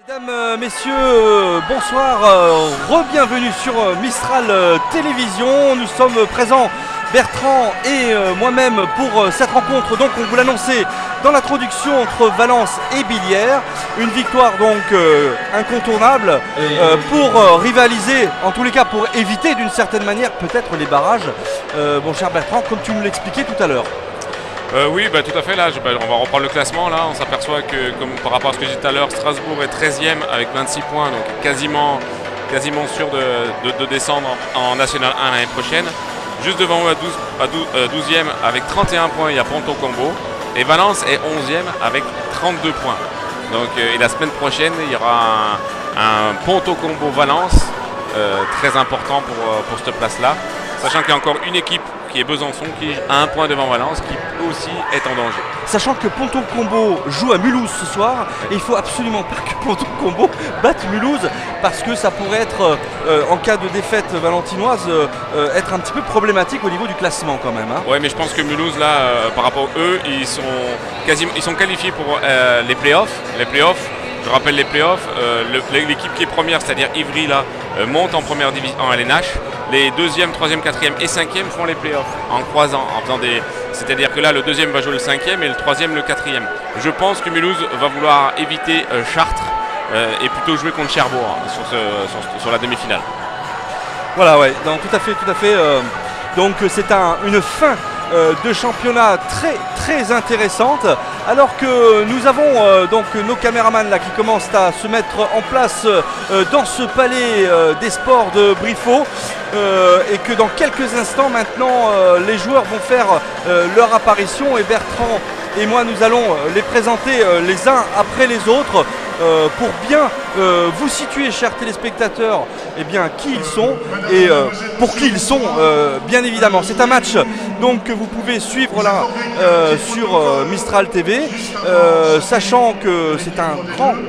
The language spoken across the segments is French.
Mesdames, messieurs, bonsoir, re-bienvenue sur Mistral Télévision. Nous sommes présents, Bertrand et moi-même, pour cette rencontre. Donc on vous l'annonçait dans l'introduction, entre Valence et Billières. Une victoire donc incontournable pour rivaliser, en tous les cas pour éviter d'une certaine manière peut-être les barrages. Mon cher Bertrand, comme tu nous l'expliquais tout à l'heure. Oui, tout à fait. Là, on va reprendre le classement. Là, on s'aperçoit que, comme par rapport à ce que je disais tout à l'heure, Strasbourg est 13e avec 26 points, donc quasiment sûr de descendre en National 1 l'année prochaine. Juste devant eux à 12e avec 31 points, il y a Ponto Combo. Et Valence est 11e avec 32 points. Donc, et la semaine prochaine, il y aura un Ponto Combo Valence très important pour cette place-là. Sachant qu'il y a encore une équipe qui est Besançon, qui a un point devant Valence, qui aussi est en danger. Sachant que Ponto Combo joue à Mulhouse ce soir, et il faut absolument pas que Ponto Combo batte Mulhouse, parce que ça pourrait être, en cas de défaite valentinoise, être un petit peu problématique au niveau du classement quand même. Hein. Oui, mais je pense que Mulhouse, là, par rapport à eux, ils sont qualifiés pour les playoffs. Je rappelle les playoffs, l'équipe qui est première, c'est-à-dire Ivry, là, monte en première division en LNH. Les 2e, 3e, 4e et 5e font les playoffs en croisant, en faisant des... C'est-à-dire que là, le 2e va jouer le 5e et le 3e le 4e. Je pense que Mulhouse va vouloir éviter Chartres et plutôt jouer contre Cherbourg sur la demi-finale. Voilà, ouais, donc, tout à fait. Donc c'est une fin de championnat très intéressante, alors que nous avons donc nos caméramans là qui commencent à se mettre en place dans ce palais des sports de Briffaut, et que dans quelques instants maintenant les joueurs vont faire leur apparition, et Bertrand et moi nous allons les présenter les uns après les autres pour bien vous situer, chers téléspectateurs, qui ils sont et pour qui ils sont, bien évidemment. C'est un match donc que vous pouvez suivre là sur Mistral TV, sachant que c'est un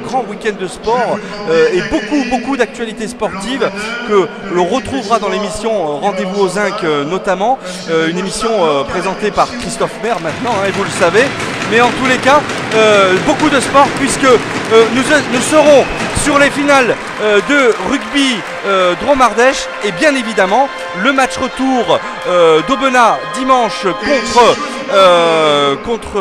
grand week-end de sport et beaucoup d'actualités sportives que l'on retrouvera dans l'émission Rendez-vous aux Zinc notamment, une émission présentée par Christophe Maire maintenant, et vous le savez. Mais en tous les cas, beaucoup de sport, puisque nous serons sur les finales de rugby Drôme-Ardèche, et bien évidemment le match retour d'Aubenas dimanche contre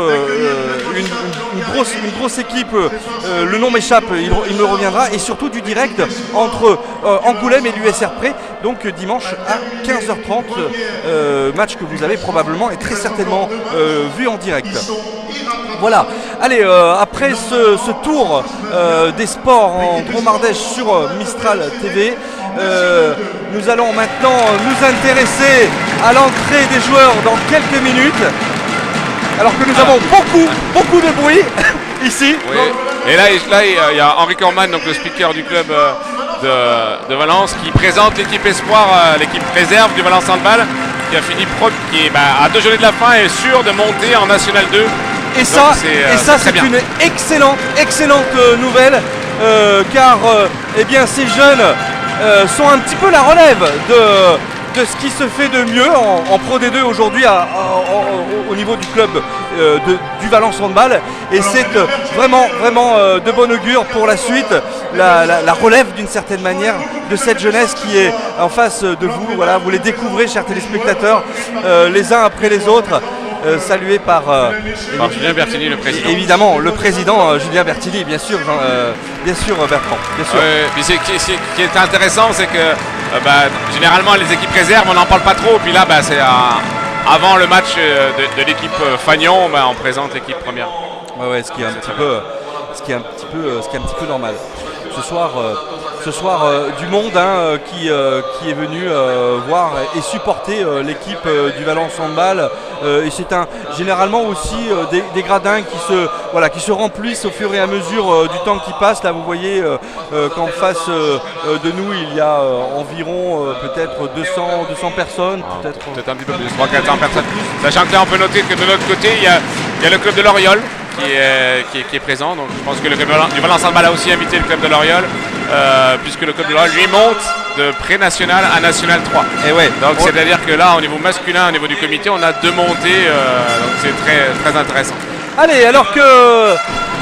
une grosse équipe, le nom m'échappe, il me reviendra, et surtout du direct entre Angoulême et l'USR Pré, donc dimanche à 15h30, match que vous avez probablement et très certainement vu en direct. Voilà, allez, après ce tour des sports en Drôme-Ardèche sur Mistral TV, Nous allons maintenant nous intéresser à l'entrée des joueurs dans quelques minutes. Alors que nous avons beaucoup de bruit ici. Oui. Et là, il y a Henri Corman, donc le speaker du club de Valence, qui présente l'équipe espoir, l'équipe réserve du Valence Handball, qui a fini qui est à 2 journées de la fin est sûr de monter en National 2. Et ça, c'est une excellente nouvelle, car eh bien, ces jeunes sont un petit peu la relève de ce qui se fait de mieux en Pro D2 aujourd'hui au niveau du club du Valence Handball. Et c'est vraiment de bon augure pour la suite, la relève d'une certaine manière de cette jeunesse qui est en face de vous. Voilà, vous les découvrez, chers téléspectateurs, les uns après les autres. Salué par Julien Bertini, le président. Évidemment, le président Julien Bertini, bien sûr Bertrand. Bien sûr. Puis ce qui est intéressant, c'est que généralement les équipes réserves, on n'en parle pas trop. Puis là, c'est avant le match de l'équipe Fagnon, on présente l'équipe première. Ouais, ce qui est un petit peu normal. Ce soir, du monde qui est venu voir et supporter l'équipe du Valence Handball. Et c'est généralement aussi des gradins qui se remplissent au fur et à mesure du temps qui passe. Là, vous voyez qu'en face de nous, il y a environ peut-être 200 personnes. Peut-être un petit peu plus, 300-400 personnes. Sachant que là, on peut noter que de notre côté, il y a le club de Loriol qui est présent. Donc je pense que le club du Valence Handball a aussi invité le club de Loriol, puisque le club de Loriol lui monte de pré-national à national 3. Et ouais, donc c'est-à-dire que là, au niveau masculin, au niveau du comité, on a 2 montées, donc c'est très intéressant. Allez, alors que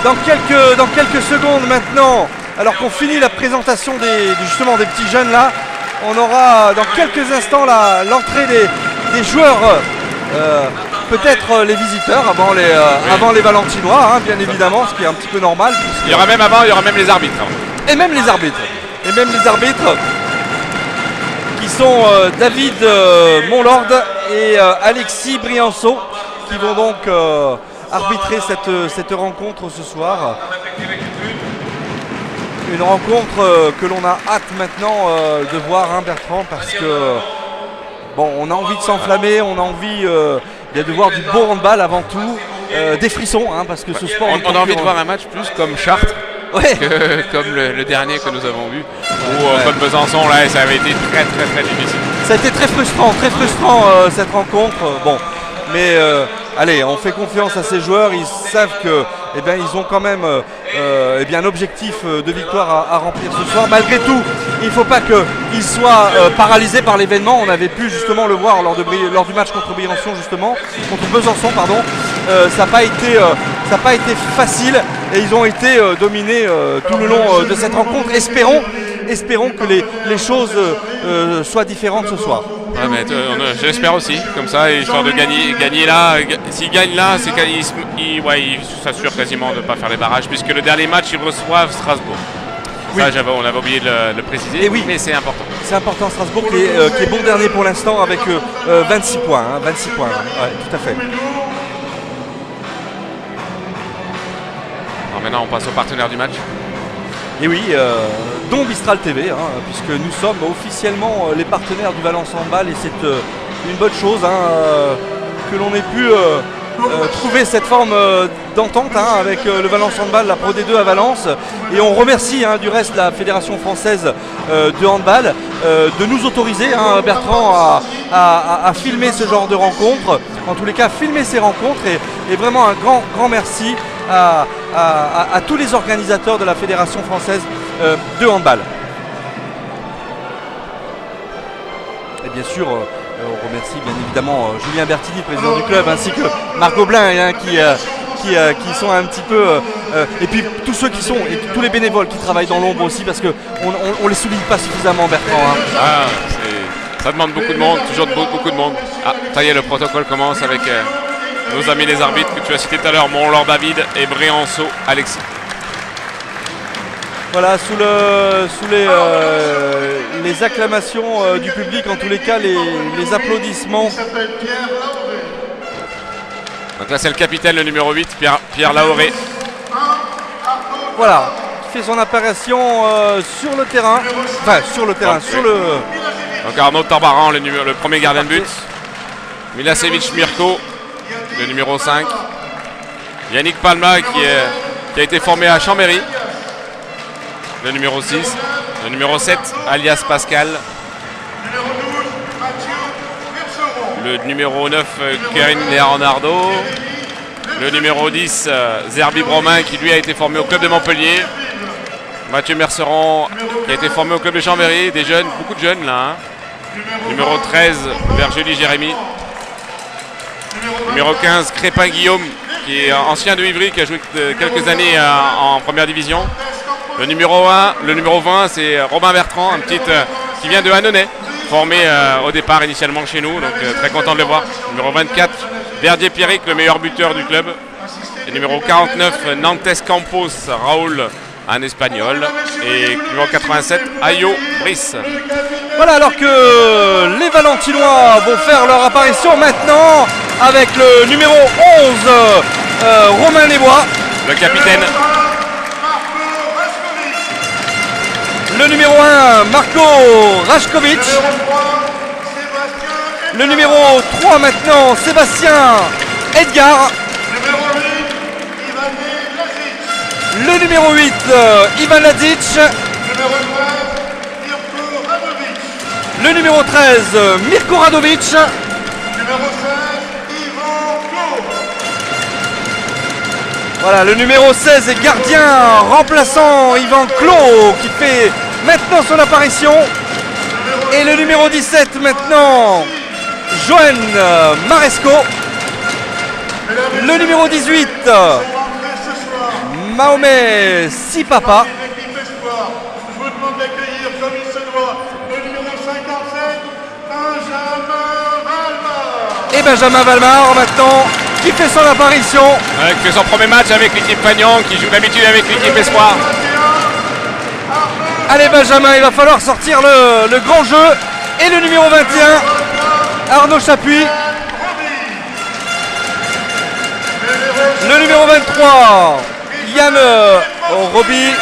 dans quelques secondes maintenant, alors qu'on finit la présentation justement des petits jeunes là, on aura dans quelques instants l'entrée des joueurs. Peut-être les visiteurs avant les Valentinois, bien évidemment, ce qui est un petit peu normal. Il y aura même les arbitres. Et même les arbitres qui sont David Monlord et Alexis Brianceau, qui vont donc arbitrer cette rencontre ce soir. Une rencontre que l'on a hâte maintenant de voir, Bertrand, parce que on a envie de s'enflammer, on a envie de voir du beau handball avant tout, des frissons, parce que ce sport... On a envie de voir un match plus comme Chartres, que comme le dernier que nous avons vu, ou comme Besançon, là, ça avait été très difficile. Ça a été très frustrant cette rencontre. Mais allez, on fait confiance à ces joueurs, ils savent que ils ont quand même un objectif de victoire à remplir ce soir. Malgré tout, il ne faut pas qu'ils soient paralysés par l'événement. On avait pu justement le voir lors du match contre Besançon, pardon. Ça n'a pas été facile et ils ont été dominés tout le long de cette rencontre. Espérons que les choses soient différentes ce soir. Ouais, mais j'espère aussi, comme ça, histoire de gagner là. S'ils gagnent là, c'est qu'ils s'assurent quasiment de ne pas faire les barrages, puisque le dernier match, ils reçoivent Strasbourg. Oui. Ça, on avait oublié de le préciser, et oui, mais c'est important. C'est important, Strasbourg qui est bon dernier pour l'instant avec 26 points. 26 points, ouais, tout à fait. Alors maintenant, on passe au partenaire du match. Et oui, dont Bistral TV, puisque nous sommes officiellement les partenaires du Valence Handball, et c'est une bonne chose que l'on ait pu trouver cette forme d'entente avec le Valence Handball, la Pro D2 à Valence. Et on remercie du reste la Fédération française de handball de nous autoriser, Bertrand, à filmer ce genre de rencontres. En tous les cas, filmer ces rencontres, et vraiment un grand merci à tous les organisateurs de la Fédération française de handball. Et bien sûr, on remercie bien évidemment Julien Bertini, président du club, ainsi que Marc Gobelin, qui sont un petit peu... et puis tous ceux et tous les bénévoles qui travaillent dans l'ombre aussi, parce qu'on ne les souligne pas suffisamment, Bertrand. Ça demande beaucoup de monde, toujours beaucoup de monde. Ça y est, le protocole commence avec nos amis les arbitres que tu as cités tout à l'heure, Monlord David et Brianceau Alexis. Voilà, sous les acclamations du public, en tous les cas les applaudissements. Donc là c'est le capitaine, le numéro 8, Pierre Laoré. Voilà, qui fait son apparition sur le terrain. Enfin, sur le terrain, sur le... Donc Arnaud Tarbaran, le premier gardien de but. Milasevic Mirko, le numéro 5. Yannick Palma qui a été formé à Chambéry, le numéro 6. Le numéro 7, alias Pascal. Le numéro 9, Kevin Leonardo. Le numéro 10, Zerbi Bromain, qui lui a été formé au club de Montpellier. Mathieu Merceron, qui a été formé au club de Chambéry. Des jeunes, beaucoup de jeunes là. Numéro 13, Bergely Jérémy. Numéro 15, Crépin Guillaume, qui est ancien de Ivry, qui a joué quelques années en première division. Le numéro 20, c'est Robin Bertrand, un petit qui vient de Annonay, formé au départ initialement chez nous, donc très content de le voir. Numéro 24, Verdier Pierrick, le meilleur buteur du club. Et numéro 49, Nantes Campos Raoul, un espagnol. Et numéro 87, Ayo Brice. Voilà, alors que les Valentinois vont faire leur apparition maintenant avec le numéro 11, Romain Lesbois. Le capitaine. Le numéro 1, Marco Rajkovic. Le numéro 3 maintenant, Sébastien Edgar. Le numéro 8, Ivan Lazic. Le numéro 13, Mirko Radovic. Voilà, le numéro 16 est gardien remplaçant Yvan Clos qui fait maintenant son apparition. Et le numéro 17 maintenant, Johan Maresco. Le numéro 18, Mahomet Sipapa. Et Benjamin Valmar maintenant qui fait son apparition. Qui fait son premier match avec l'équipe Fagnon, qui joue d'habitude avec l'équipe Espoir. Allez Benjamin, il va falloir sortir le grand jeu. Et le numéro 21, Arnaud Chapuis. Le numéro 23, Yann Roby.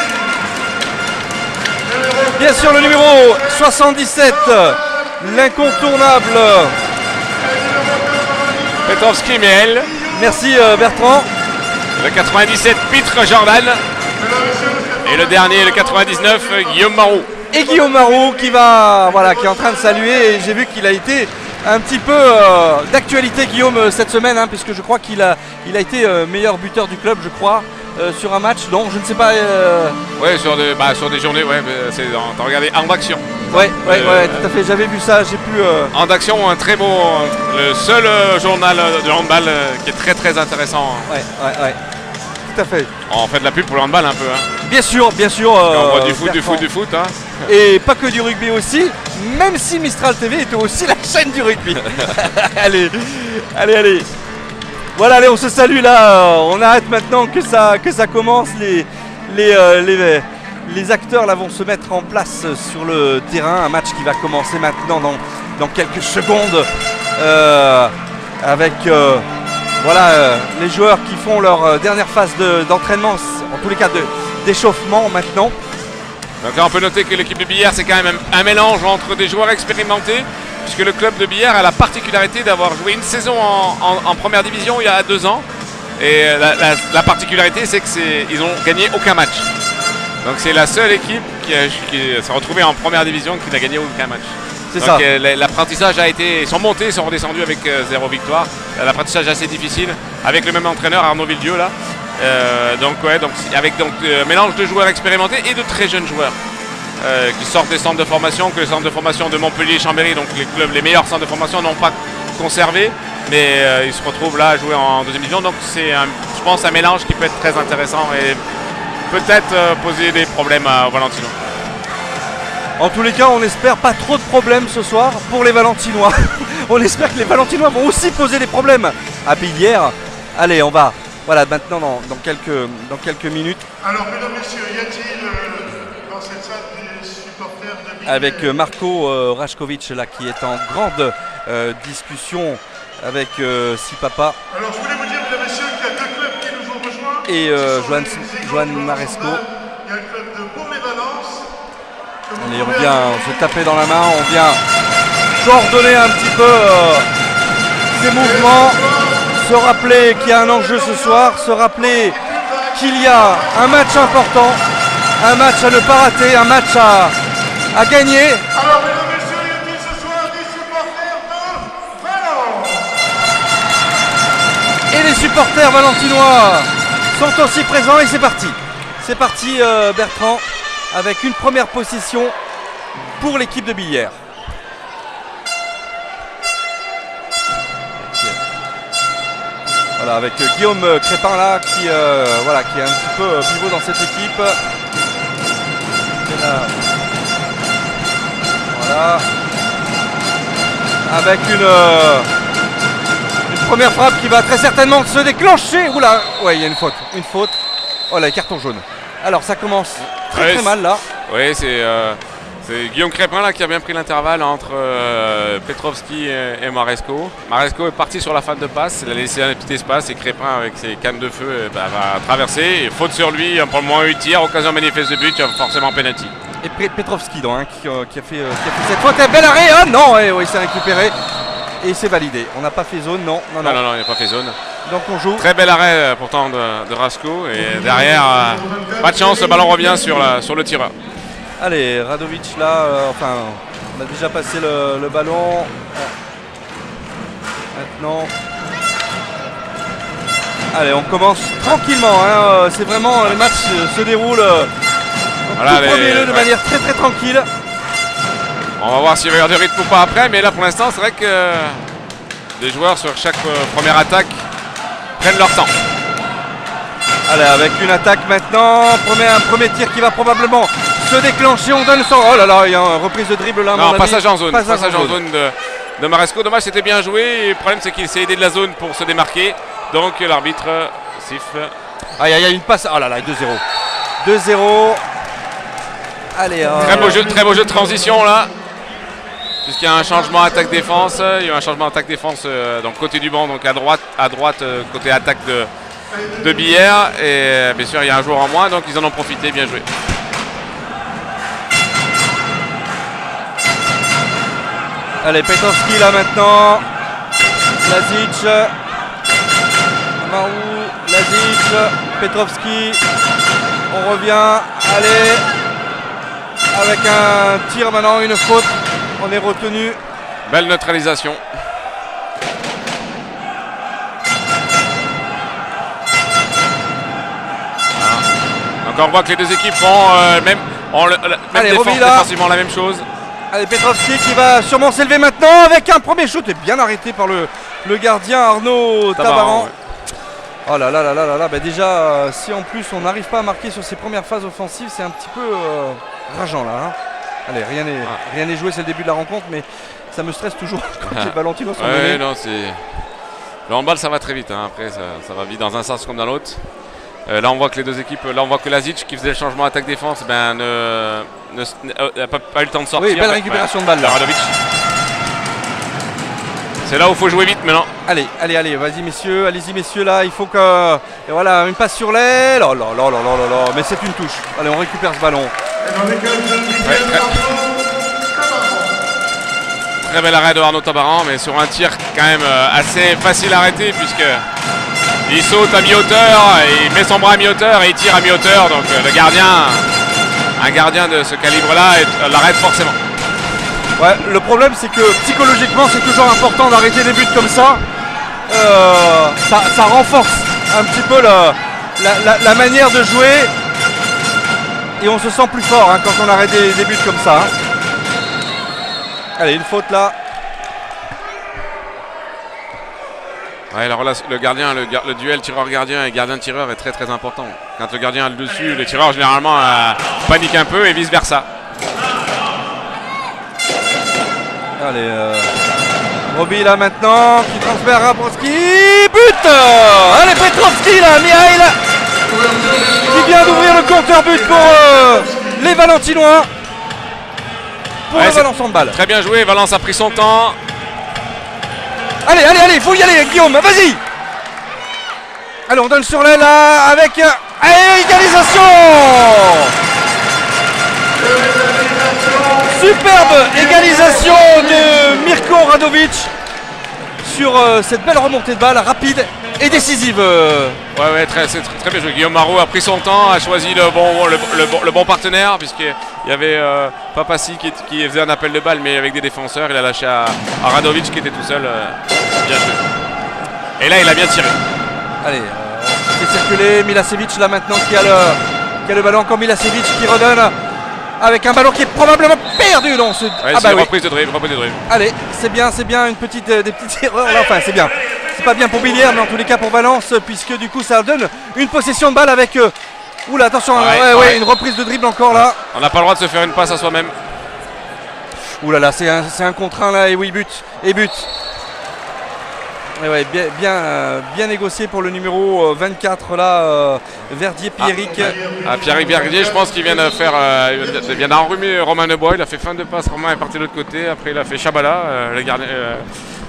Bien sûr le numéro 77, l'incontournable Petrovski Miel. Merci Bertrand. Le 97, Pitre Jordan. Et le dernier, le 99, Guillaume Marou. Et Guillaume Marou qui va, voilà, qui est en train de saluer. Et j'ai vu qu'il a été un petit peu d'actualité Guillaume cette semaine, hein, puisque je crois qu'il a été meilleur buteur du club, je crois, sur un match. Donc je ne sais pas. Ouais, sur des journées, ouais, t'as regardé Hand d'Action. Ouais, tout à fait. J'avais vu ça. J'ai pu. Hand d'Action, un très beau, le seul journal de handball qui est très très intéressant. Ouais. Tout à fait. On fait de la pub pour le handball un peu. Hein. Bien sûr. On voit du foot. Hein. Et pas que du rugby aussi, même si Mistral TV était aussi la chaîne du rugby. Allez. Voilà, allez, on se salue là. On arrête maintenant que ça commence. Les acteurs là vont se mettre en place sur le terrain. Un match qui va commencer maintenant dans quelques secondes avec les joueurs qui font leur dernière phase d'entraînement, en tous les cas d'échauffement maintenant. Donc là on peut noter que l'équipe de Billard c'est quand même un mélange entre des joueurs expérimentés, puisque le club de Billard a la particularité d'avoir joué une saison en première division il y a 2 ans. Et la particularité c'est qu'ils n'ont gagné aucun match. Donc c'est la seule équipe qui s'est retrouvée en première division qui n'a gagné aucun match. C'est donc, ça. L'apprentissage a été... Ils sont montés, ils sont redescendus avec 0 victoire. L'apprentissage assez difficile avec le même entraîneur Arnaud Villedieu là. Avec mélange de joueurs expérimentés et de très jeunes joueurs qui sortent des centres de formation, que les centres de formation de Montpellier et Chambéry, donc les meilleurs centres de formation n'ont pas conservé, mais ils se retrouvent là à jouer en deuxième division. Donc c'est je pense un mélange qui peut être très intéressant et peut-être poser des problèmes à Valentino. En tous les cas, on espère pas trop de problèmes ce soir pour les Valentinois. On espère que les Valentinois vont aussi poser des problèmes à Billières. Allez, on va, voilà, maintenant dans quelques minutes. Alors, mesdames, messieurs, y a-t-il dans cette salle des supporters de Billières avec Marco Rajkovic là qui est en grande discussion avec Sipapa. Alors, je voulais vous dire, mesdames, messieurs, qu'il y a 2 clubs qui nous ont rejoints. Et Johan Maresco. il y a le club de Beaumais-Valence. Allez, on vient se taper dans la main, on vient coordonner un petit peu ses mouvements, se rappeler qu'il y a un enjeu ce soir, se rappeler qu'il y a un match important, un match à ne pas rater, un match à gagner. Alors, mesdames et messieurs, il y a ce soir des supporters de Valence. Et les supporters valentinois sont aussi présents et c'est parti. C'est parti Bertrand avec une première possession pour l'équipe de Billère. Voilà, avec Guillaume Crépin là qui, voilà, qui est un petit peu pivot dans cette équipe. Là. Voilà. Avec une première frappe qui va très certainement se déclencher. Oula, ouais, il y a une faute. Une faute. Oh là, carton jaune. Alors ça commence très mal là. Oui, c'est Guillaume Crépin là qui a bien pris l'intervalle entre Petrovski et Maresco. Maresco est parti sur la fin de passe, il a laissé un petit espace et Crépin avec ses cannes de feu va traverser. Et faute sur lui, pour le moment 8 tirs, occasion manifeste de but, forcément penalty. Et Petrovski donc, hein, qui a fait cette faute. Et bel arrêt, oh non, et oui, c'est récupéré. Et c'est validé. On n'a pas fait zone, non. Non, il n'a pas fait zone. Donc on joue. Très bel arrêt pourtant de Rasko. Et derrière, pas de chance, le ballon revient sur le tireur. Allez, Radovic là, enfin, on a déjà passé le ballon. Maintenant. Allez, on commence tranquillement. Hein, c'est vraiment, le match se déroule voilà, tout premier lieu de manière très très tranquille. On va voir s'il va y avoir du rythme ou pas après, mais là pour l'instant c'est vrai que les joueurs sur chaque première attaque prennent leur temps. Allez, avec une attaque maintenant, un premier tir qui va probablement se déclencher, on donne son... Oh là là, il y a une reprise de dribble là. Non, passage en zone, passage en zone de Maresco. Dommage, c'était bien joué, et le problème c'est qu'il s'est aidé de la zone pour se démarquer, donc l'arbitre siffle. Ah, il y a une passe, oh là là, 2-0. 2-0. Allez, très beau jeu de transition là. Puisqu'il y a un changement attaque-défense, il y a eu un changement attaque-défense donc côté du banc, donc à droite côté attaque de Billère, et bien sûr il y a un joueur en moins, donc ils en ont profité, bien joué. Allez, Petrovski là maintenant, Lazic, Marou, Lazic, Petrovski, on revient, allez, avec un tir maintenant, une faute. On est retenu. Belle neutralisation. Donc on voit que les deux équipes font même défensivement la même chose. Allez, Petrovski qui va sûrement s'élever maintenant avec un premier shoot et bien arrêté par le gardien Arnaud Tabaran. Ouais. Oh là là là là là là. Bah déjà, si en plus on n'arrive pas à marquer sur ces premières phases offensives, c'est un petit peu rageant là. Hein. Allez, rien n'est joué, c'est le début de la rencontre, mais ça me stresse toujours quand les Valentinois sont menés. Non, c'est... Le handball, ça va très vite, hein. Après ça va vite dans un sens comme dans l'autre. Là on voit que les deux équipes, là on voit que Lazic qui faisait le changement attaque-défense, n'a pas eu le temps de sortir. Oui, belle récupération de balle là. Radovic. C'est là où il faut jouer vite maintenant. Allez, vas-y messieurs, allez-y messieurs là, il faut que... Et voilà, une passe sur l'aile, oh là là là là là, mais c'est une touche. Allez, on récupère ce ballon. Très bel arrêt de Arnaud Tabaran, mais sur un tir quand même assez facile à arrêter, puisque il saute à mi-hauteur, il met son bras à mi-hauteur et il tire à mi-hauteur, donc un gardien de ce calibre-là l'arrête forcément. Ouais, le problème c'est que psychologiquement c'est toujours important d'arrêter des buts comme ça. Ça renforce un petit peu la manière de jouer. Et on se sent plus fort hein, quand on arrête des buts comme ça. Hein. Allez, une faute là. Ouais, alors là, le duel tireur-gardien et gardien-tireur est très très important. Quand le gardien a le dessus, le tireur généralement panique un peu et vice-versa. Allez, Roby là maintenant, qui transfère à Petrovski. But. Allez, Petrovski là, Mihail, qui vient d'ouvrir le compteur but pour les Valentinois. Pour le Valence handball. Très bien joué, Valence a pris son temps. Allez, il faut y aller Guillaume, vas-y. Allez, on donne sur l'aile là avec... Et égalisation. Superbe égalisation de Mirko Radovic sur cette belle remontée de balle rapide et décisive. Ouais, c'est très bien joué. Guillaume Marot a pris son temps, a choisi le bon partenaire, puisqu'il y avait Papassi qui faisait un appel de balle, mais avec des défenseurs. Il a lâché à Radovic qui était tout seul. Bien joué. Et là, il a bien tiré. Allez, on fait circuler Milasevic là maintenant qui a le ballon. Encore Milasevic qui redonne avec un ballon qui est probablement perdu. Non, reprise de dribble. Allez, c'est bien, des petites erreurs là. Enfin, c'est bien. C'est pas bien pour Billière, mais en tous les cas pour Valence, puisque du coup ça donne une possession de balle avec. Oula, attention, une reprise de dribble encore là. On n'a pas le droit de se faire une passe à soi-même. Oula là, c'est un contre 1 là, et oui, but. Et ouais, bien négocié pour le numéro 24 là, Verdier-Pierrick. Pierrick Verdier, je pense qu'il vient de faire, il vient d'enrhumer Romain Nebois. Il a fait fin de passe, Romain est parti de l'autre côté. Après il a fait Chabala, le gardien.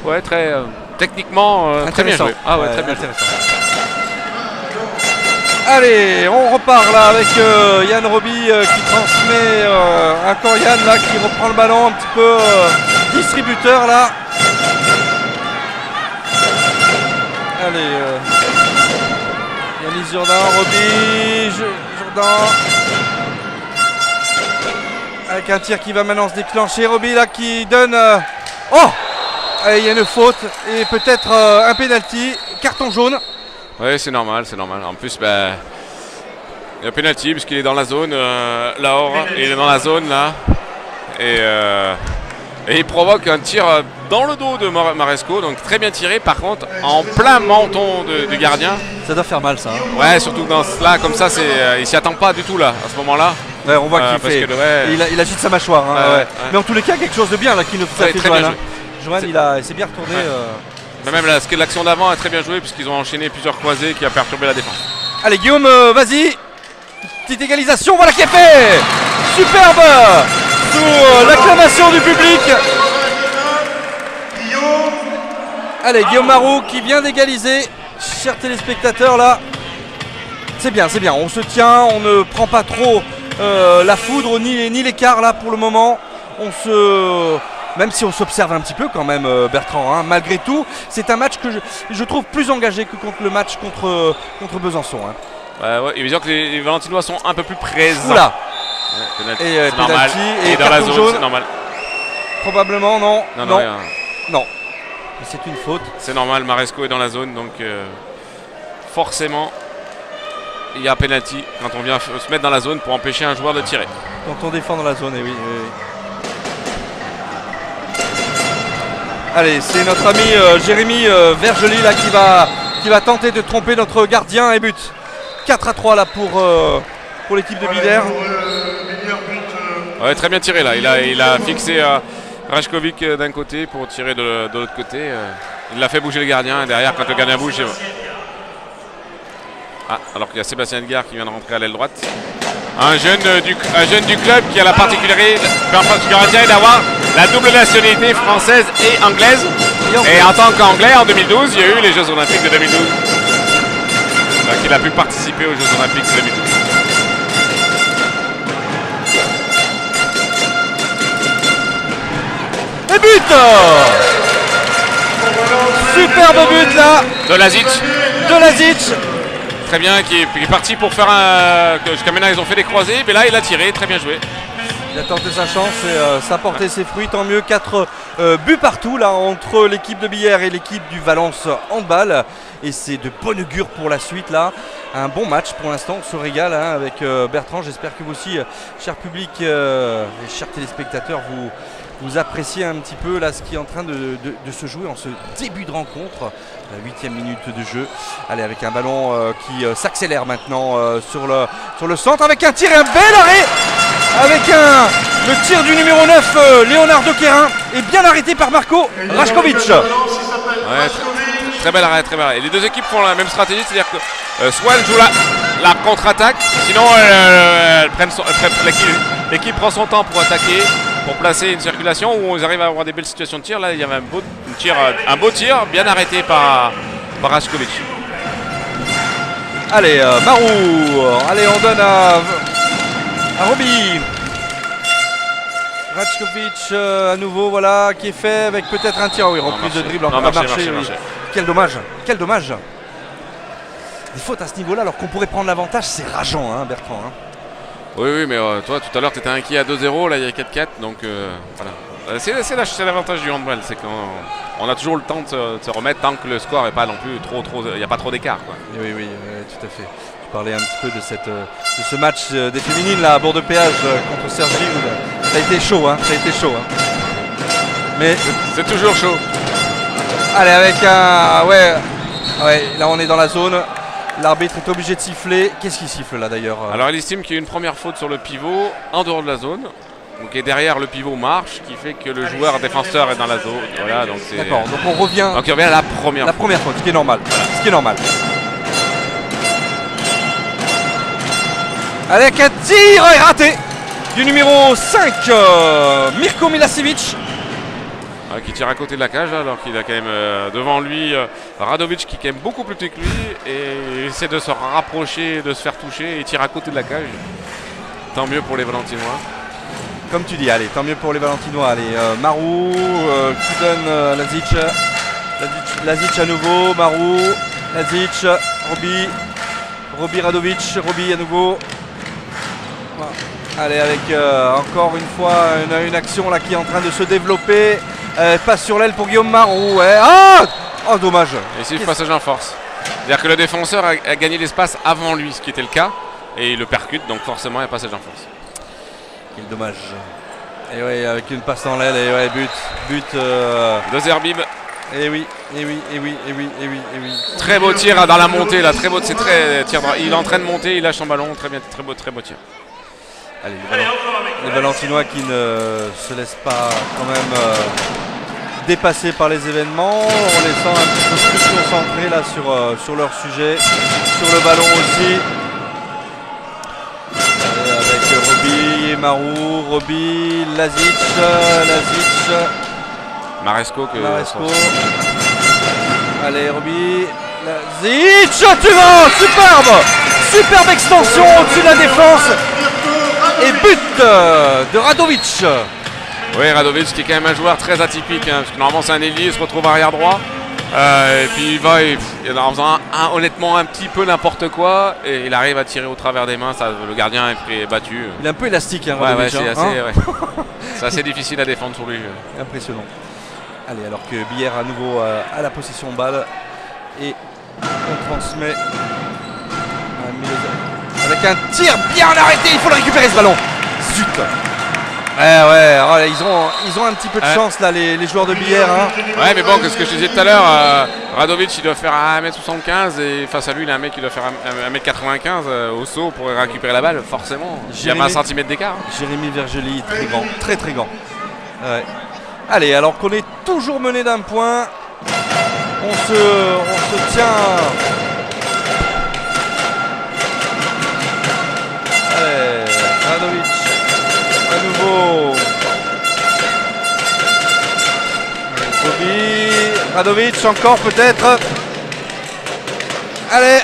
Ouais, très techniquement très bien joué. Ah ouais, très bien intéressant. Allez, on repart là avec Yann Roby qui transmet encore Yann là qui reprend le ballon un petit peu distributeur là. Allez, Yanis Jourdain, Roby, Jourdain. Avec un tir qui va maintenant se déclencher. Roby là qui donne. Oh! Il y a une faute et peut-être un penalty, carton jaune. Oui, c'est normal. En plus, il y a un penalty puisqu'il est dans la zone. Il est dans la zone là. Et il provoque un tir dans le dos de Maresco, donc très bien tiré. Par contre, en plein menton du gardien. Ça doit faire mal ça. Hein. Ouais, surtout dans là, comme ça, il s'y attend pas du tout là, à ce moment-là. Ouais, on voit qu'il fait. Il agite sa mâchoire. Hein, ouais. Mais en tous les cas, quelque chose de bien là qui nous fait très bien joué. Johan, il s'est bien retourné. Mais même l'action d'avant est très bien jouée puisqu'ils ont enchaîné plusieurs croisés qui a perturbé la défense. Allez Guillaume, vas-y. Petite égalisation, voilà qui est fait. Superbe. Sous l'acclamation du public. Allez, Guillaume Marou qui vient d'égaliser. Chers téléspectateurs, là, c'est bien. On se tient, on ne prend pas trop la foudre ni l'écart là pour le moment. Même si on s'observe un petit peu quand même, Bertrand, hein, malgré tout, c'est un match que je trouve plus engagé que contre le match contre Besançon. Hein. Ouais, et disons que les Valentinois sont un peu plus présents. Oula. Ouais, et penalty, et dans la zone, jaune. c'est normal. Probablement, non. Non. C'est une faute. C'est normal, Maresco est dans la zone, donc forcément, il y a penalty quand on vient se mettre dans la zone pour empêcher un joueur de tirer. Quand on défend dans la zone, oui. Allez, c'est notre ami Jérémy Vergely là qui va tenter de tromper notre gardien et but. 4-3 là pour l'équipe de Bidère. Ouais, très bien tiré là. Il a fixé Rajkovic d'un côté pour tirer de l'autre côté. Il l'a fait bouger le gardien et derrière quand le gardien bouge, c'est bon. Alors qu'il y a Sébastien Edgar qui vient de rentrer à l'aile droite. Un jeune du club qui a la particularité d'avoir la double nationalité française et anglaise. Et en tant qu'anglais, en 2012, il y a eu les Jeux Olympiques de 2012. Donc il a pu participer aux Jeux Olympiques de 2012. Et but! Superbe but là! De Lazic. Très bien, qui est parti pour faire jusqu'à maintenant ils ont fait des croisés, mais là il a tiré, très bien joué. Il a tenté sa chance et ça a porté ses fruits, tant mieux. 4 buts partout là entre l'équipe de Billère et l'équipe du Valence Handball. Et c'est de bon augure pour la suite là. Un bon match pour l'instant, on se régale hein, avec Bertrand. J'espère que vous aussi, cher public et chers téléspectateurs, vous appréciez un petit peu là ce qui est en train de se jouer en ce début de rencontre. La 8e minute de jeu. Allez, avec un ballon qui s'accélère maintenant sur le centre avec un tir et un bel arrêt avec le tir du numéro 9 Leonardo Quérin est bien arrêté par Marco Rajkovic. Ouais, très bel arrêt. Et les deux équipes font la même stratégie, c'est-à-dire que soit elles jouent la contre-attaque, sinon l'équipe prend son temps pour attaquer, pour placer une circulation où ils arrivent à avoir des belles situations de tir. Là il y avait un beau tir bien arrêté par Rajkovic. Allez, Marou. Allez, on donne à Roby. Rajkovic à nouveau, voilà, qui est fait avec peut-être un tir. Oui, reprise de dribble encore à marcher. Oui. Quel dommage, quel dommage. Des fautes à ce niveau-là, alors qu'on pourrait prendre l'avantage, c'est rageant, hein, Bertrand. Hein. Oui, mais toi, tout à l'heure, tu étais inquiet à 2-0, là, il y a 4-4, donc voilà. C'est l'avantage du handball, c'est qu'on a toujours le temps de se remettre tant que le score n'est pas non plus il n'y a pas trop d'écart. Oui, tout à fait. Je parlais un petit peu de ce match des féminines là, à Bourg-de-Péage contre Cergy. Ça a été chaud, hein, Mais c'est toujours chaud. Allez, avec un... Ouais, là on est dans la zone. L'arbitre est obligé de siffler. Qu'est-ce qu'il siffle là d'ailleurs? Alors il estime qu'il y a une première faute sur le pivot en dehors de la zone. Donc, et derrière le pivot marche, qui fait que le joueur défenseur est dans la zone. Voilà, donc c'est... D'accord, donc on revient. Donc il revient à la première faute, ce qui est normal. Allez, avec un tir raté du numéro 5, Mirko Milasevic. Qui tire à côté de la cage, alors qu'il a quand même devant lui Radovic, qui est quand même beaucoup plus petit que lui, et il essaie de se rapprocher, de se faire toucher, et il tire à côté de la cage. Tant mieux pour les Valentinois. Comme tu dis, allez, tant mieux pour les Valentinois. Allez, Marou qui donne Lazic à nouveau, Marou, Lazic, Roby Radovic, Roby à nouveau. Allez, avec encore une fois une action là qui est en train de se développer. Passe sur l'aile pour Guillaume Marou. Ouais. Oh, dommage. Et c'est le passage en force. C'est-à-dire que le défenseur a gagné l'espace avant lui, ce qui était le cas, et il le percute, donc forcément il y a passage en force. Quel dommage. Et oui, avec une passe dans l'aile, et ouais, but. De Zerbib. Et oui. Très beau tir dans la montée là, très beau, c'est très tir. Il est en train de monter, il lâche son ballon, très beau tir. Allez, les Valentinois qui ne se laissent pas quand même dépasser par les événements, en laissant un petit peu plus concentrés là sur leur sujet, sur le ballon aussi. Allez, avec Roby, Marou, Roby, Lazic. Maresco. Allez, Roby, Lazic, tu vas, superbe extension au-dessus de la défense. Et but de Radovic. Oui, Radovic qui est quand même un joueur très atypique, hein, parce que normalement c'est un ailier, il se retrouve arrière droit. Et puis il va en faisant honnêtement un petit peu n'importe quoi, et il arrive à tirer au travers des mains. Le gardien est battu. Il est un peu élastique, hein, Radovic. C'est assez difficile à défendre sur lui. Impressionnant. Allez, alors que Billère à nouveau à la possession de balle, et on transmet à Milosevic. Avec un tir bien arrêté, il faut le récupérer ce ballon. Zut. Ils ont un petit peu de chance là, les joueurs de Billère. Hein. Ouais, mais bon, ce que je disais tout à l'heure, Radovic il doit faire 1m75 et face à lui il y a un mec qui doit faire 1m95 au saut pour récupérer la balle, forcément. Il y a 20 cm d'écart. Jérémy Vergely, très grand, très grand. Ouais. Allez, alors qu'on est toujours mené d'un point, on se tient. Radovic à nouveau. Roby, Radovic encore peut-être. Allez.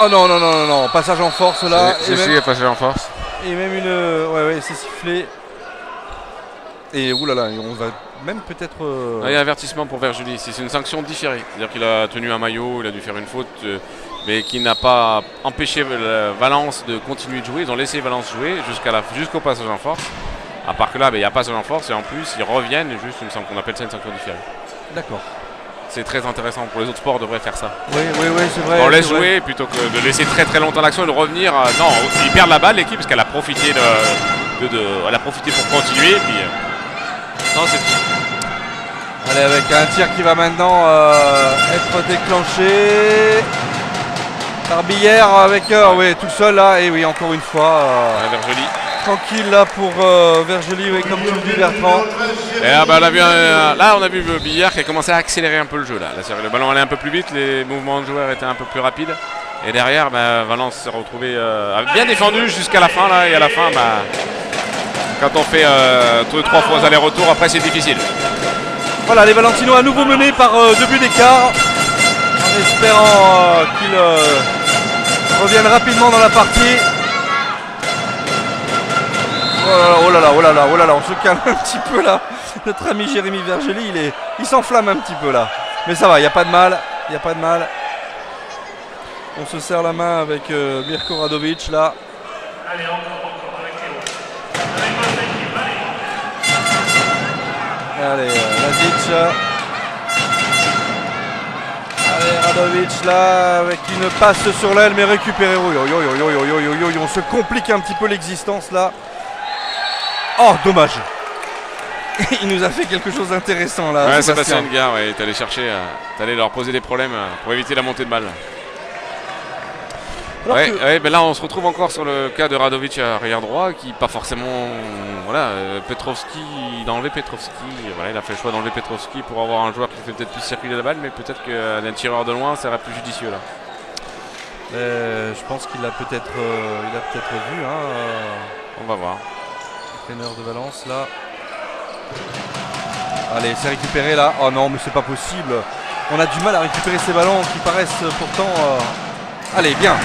Oh non, passage en force là. C'est passage en force. Et même une... Ouais, c'est sifflé. Et oulala, on va même peut-être... Il y a un avertissement pour Vergely, c'est une sanction différée. C'est-à-dire qu'il a tenu un maillot, il a dû faire une faute, mais qui n'a pas empêché Valence de continuer de jouer. Ils ont laissé Valence jouer jusqu'au passage en force. À part que là, il y a passage en force et en plus, ils reviennent, juste il me semble qu'on appelle ça une sanction différée. D'accord. C'est très intéressant, pour les autres sports, on devrait faire ça. Oui, c'est vrai. On laisse jouer plutôt que de laisser très longtemps l'action et de revenir. Non, ils perdent la balle, l'équipe, parce qu'elle a profité elle a profité pour continuer. Puis, non, c'est... Allez, avec un tir qui va maintenant être déclenché par Billère avec tout seul là. Et oui, encore une fois. Vergely. Tranquille là pour Vergely, oui, comme tu le dis, Bertrand. Et on a vu Billère qui a commencé à accélérer un peu le jeu là. Le ballon allait un peu plus vite, les mouvements de joueurs étaient un peu plus rapides. Et derrière, Valence s'est retrouvé bien défendu jusqu'à la fin là. Et à la fin, quand on fait 2-3 fois aller-retour, après c'est difficile. Voilà, les Valentinois à nouveau menés par 2 buts d'écart, en espérant qu'ils reviennent rapidement dans la partie. Oh là là, oh là là, oh là là, on se calme un petit peu là. Notre ami Jérémy Vergely, il s'enflamme un petit peu là. Mais ça va, il n'y a pas de mal, il n'y a pas de mal. On se serre la main avec Mirko Radovic là. Allez, Lazic. Allez, Radovic là, avec une passe sur l'aile, mais récupéré. On se complique un petit peu l'existence là. Oh, dommage. Il nous a fait quelque chose d'intéressant là. Ouais, Sébastien Edgar, ouais, t'allais chercher, t'allais leur poser des problèmes pour éviter la montée de balle. Ouais, ben là on se retrouve encore sur le cas de Radovic arrière droit qui pas forcément, voilà, Petrovski, il a enlevé Petrovski, voilà, il a fait le choix d'enlever Petrovski pour avoir un joueur qui fait peut-être plus circuler la balle, mais peut-être qu'un tireur de loin ça serait plus judicieux là. Je pense qu'il a peut-être vu. On va voir. L'entraîneur de Valence là. Allez, c'est récupéré là. Oh non, mais c'est pas possible. On a du mal à récupérer ces ballons qui paraissent pourtant. Allez, bien.